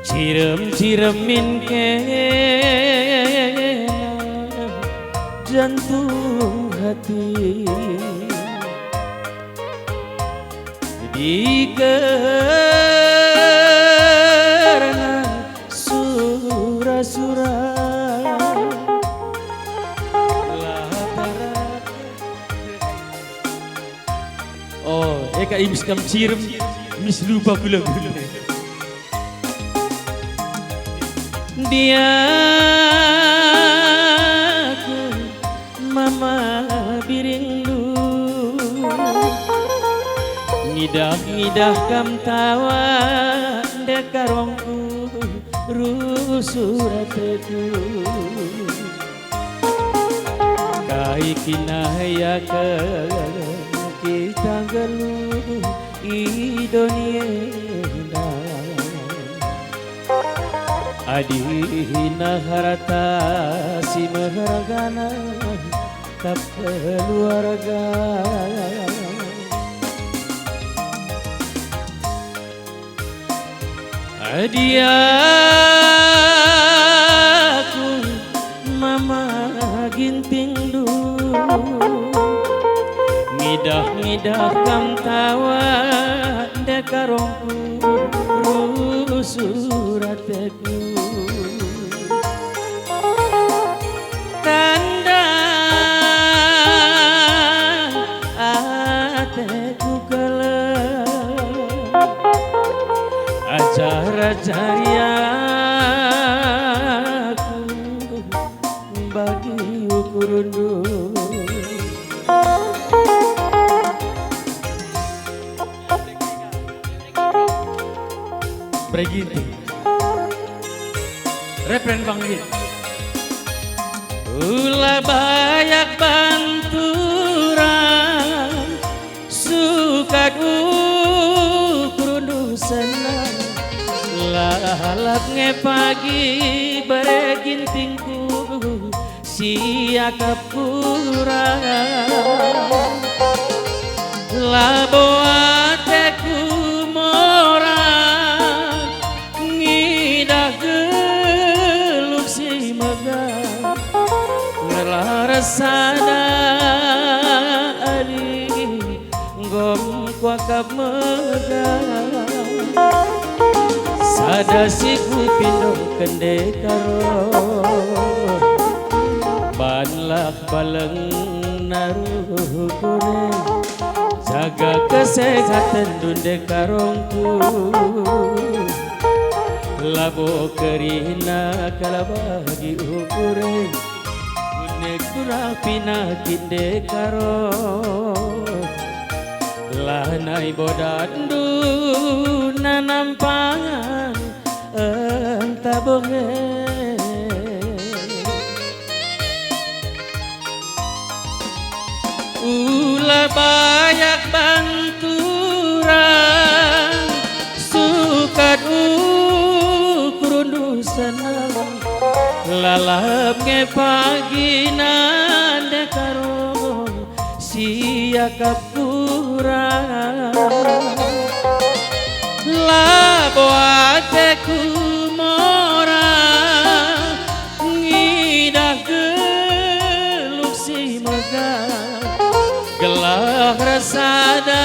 Cirem-ciremin kena jantung hati di karena surah-surah oh eka imis kam cirem mis lupa gula-gula dia mama birindu ngidah kam tawa dekarongku rusurateku kai kinaya ke kita gelu idonienda adihina harata si maharagana tak keluarga adiaku mama ginting du ngidah kam tawa dekarongku rusurateku tanda ateku kelep acara cariaku bagi ukurundu Preginti. Refren Bang Git. Ulah banyak banturan suka kurundu senang lalap nge pagi beregintingku siakap kurang labo ateku morang ngidah geluk si megah ngelarasana ari gom kuakap megah sada si kupindo kendekaro banlak baleng naruh goreng jaga kesehatan dunde karongku labo kerina kalabagi ukure unek kurapina kinde karo lanai bodandu nanampangan entah bonge ulah banyak banturan sukat kurundu senang lalap nge pagi nanda karong siakap kurang labo ateku morang ngidah geluk si megah gelah rasada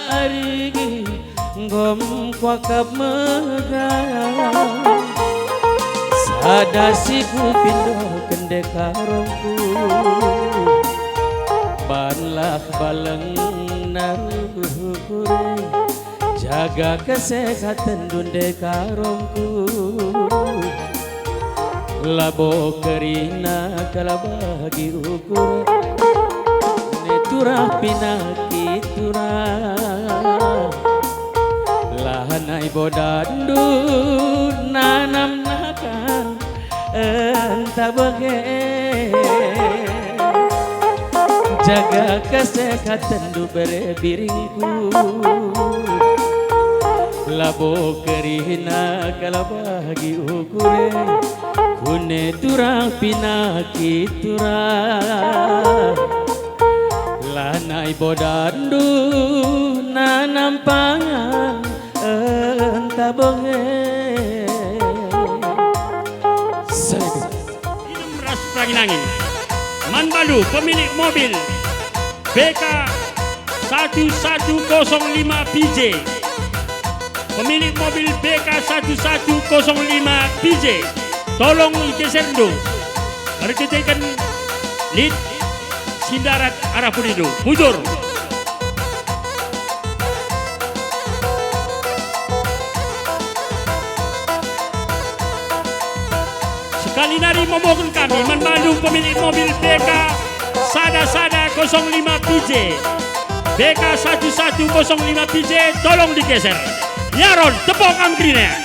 arigi gom kuakap megah sada si kupindo kendekarongku banlak baleng naruh kureng jaga kesehatan dunde karongku labo kerina kalabagi ukur neturah pinaki turah lahanai bodandu nanam nakang entah bege jaga kesehatan du berebiringku labo kerina kalabagi ukure kune turang pinaki turah lanai bodandu nanam pangan entah bonge Minum ras angin Man Bandu pemilik mobil BK 1105 PJ pemilik mobil BK 1105 PJ tolong geser dulu berkecilkan lid Sindarat arah Pudido bujur sekali nari memohon kami Man Bandu pemilik mobil BK Sada 05 PJ BK 1105 PJ tolong digeser Yaron tepuk amkrina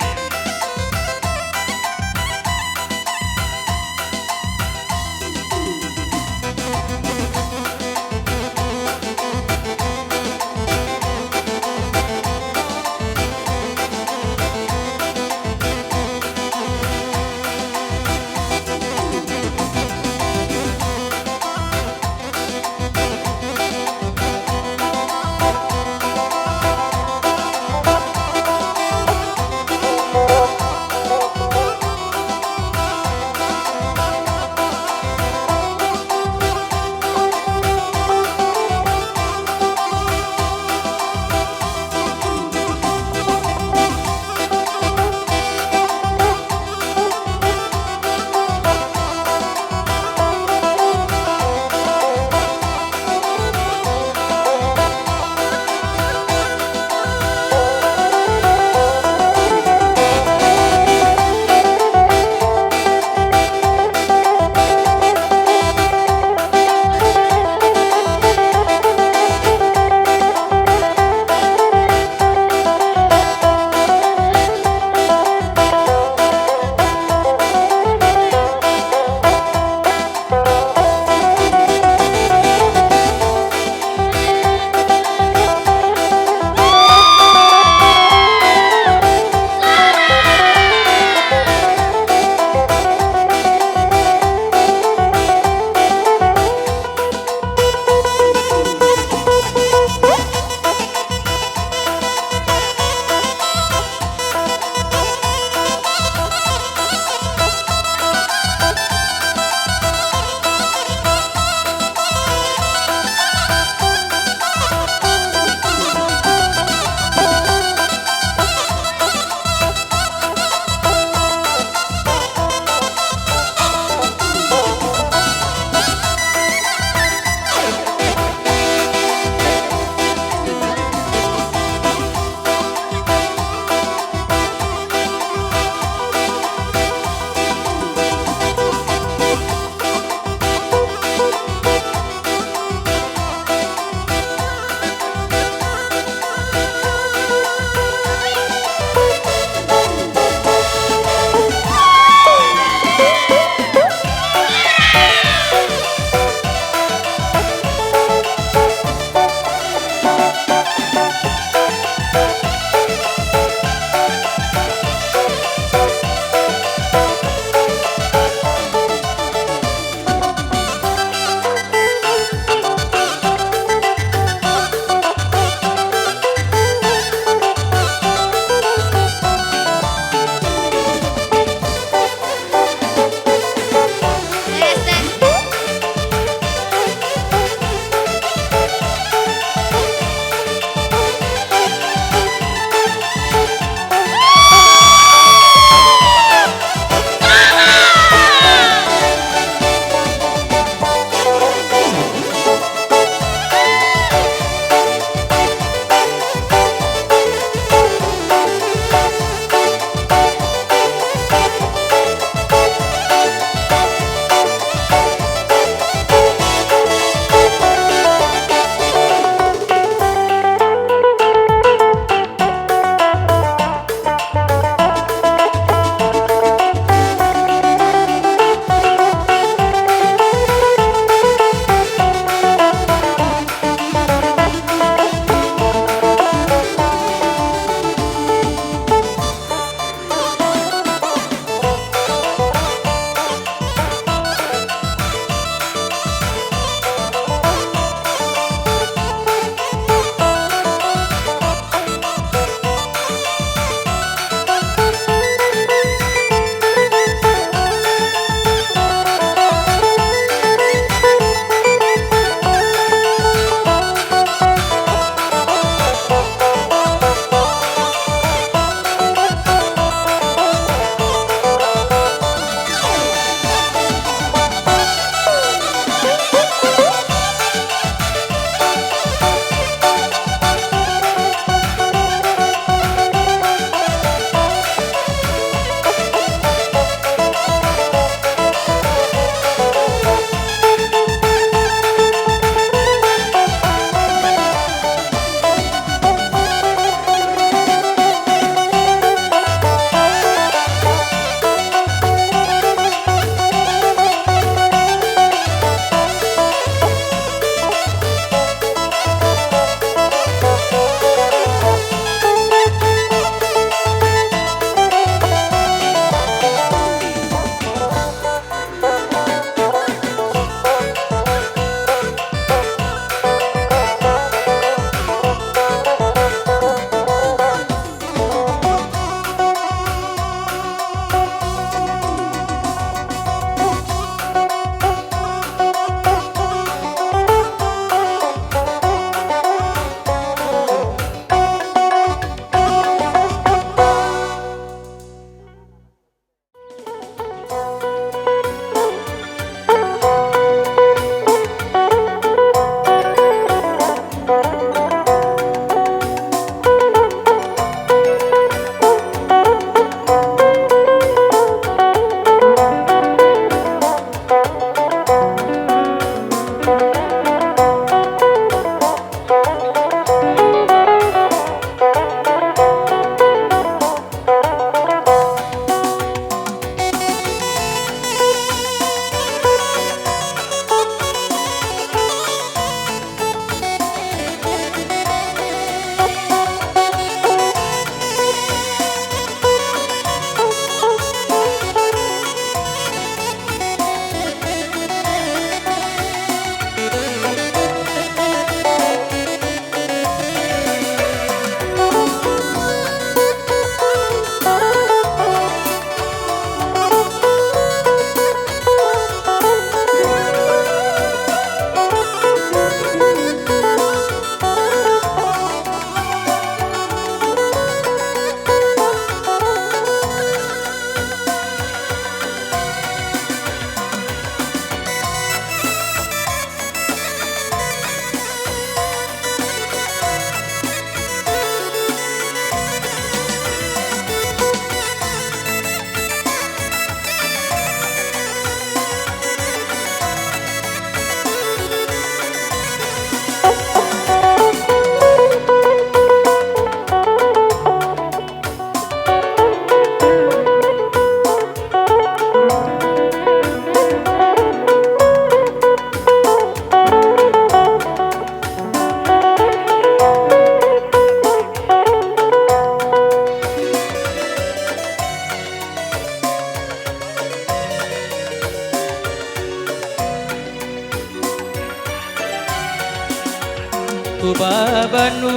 ku babanu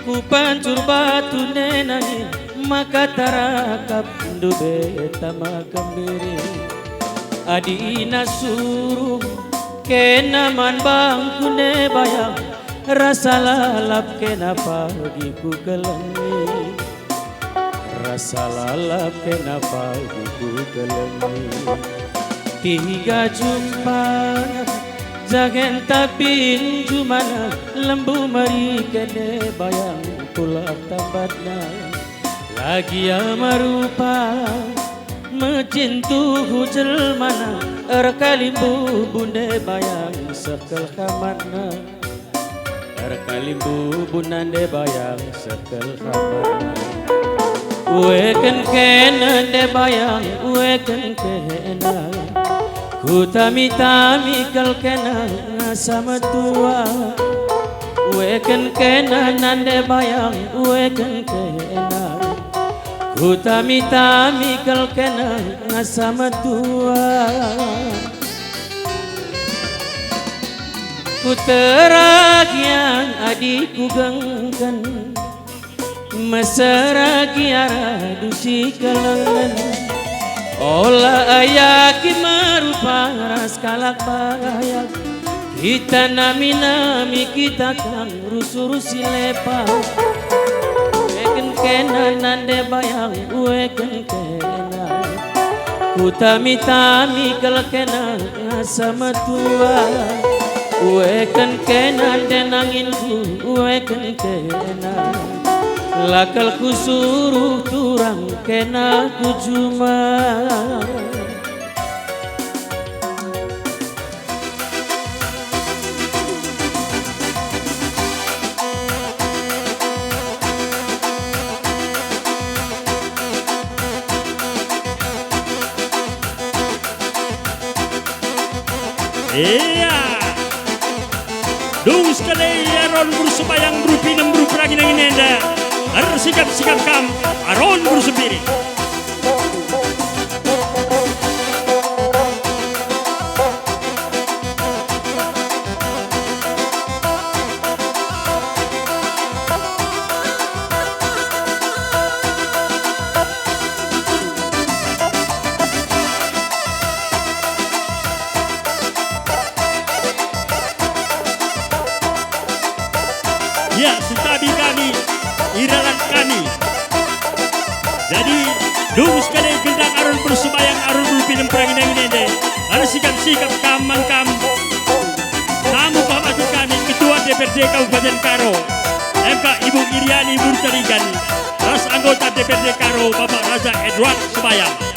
ku pancur batu nenangi maka tarakap dube tama kembiri adina suruh kena man bangku ne bayang rasa lalap kena pagi ku kelengi rasa lalap kena pagi ku kelengi tiga jumpa jagen tapin jumana lembu mari kene bayang pulak tambatna lagi amarupa mecintu hujel mana erkalimbu bunde bayang sekel kamana erkalimbu bunande bayang sekel kamana ueken kena de bayang ueken kena ku tami-tami kal kena sama tua ueken kena nande bayang ueken kena ku tami-tami kal kena sama tua ku teragian adikku gengkan meseragiara dusi kalangan olah ayaki marupa ras kalak bayak kita nami-nami kita kan rusurusi lepa ueken kena nande bayang ueken kena ku tami-tami kal kena sama tua ueken kena denanginku ueken kena lakal ku suruh turang kena ku cuma iya dung sekali aron bersubayang berupinam beruperagi nang inenda har sikap-sikap kam aron bersubiri ya setabi kami iralan kami jadi dung sekali gendang aron bersubayang aron berupinam perangin yang ini harus sikap-sikap kam tamu pamatu kami ketua DPRD Kabupaten Karo MK Ibu Iriani Murtaligan ras anggota DPRD Karo Bapak Raza Edward Subayang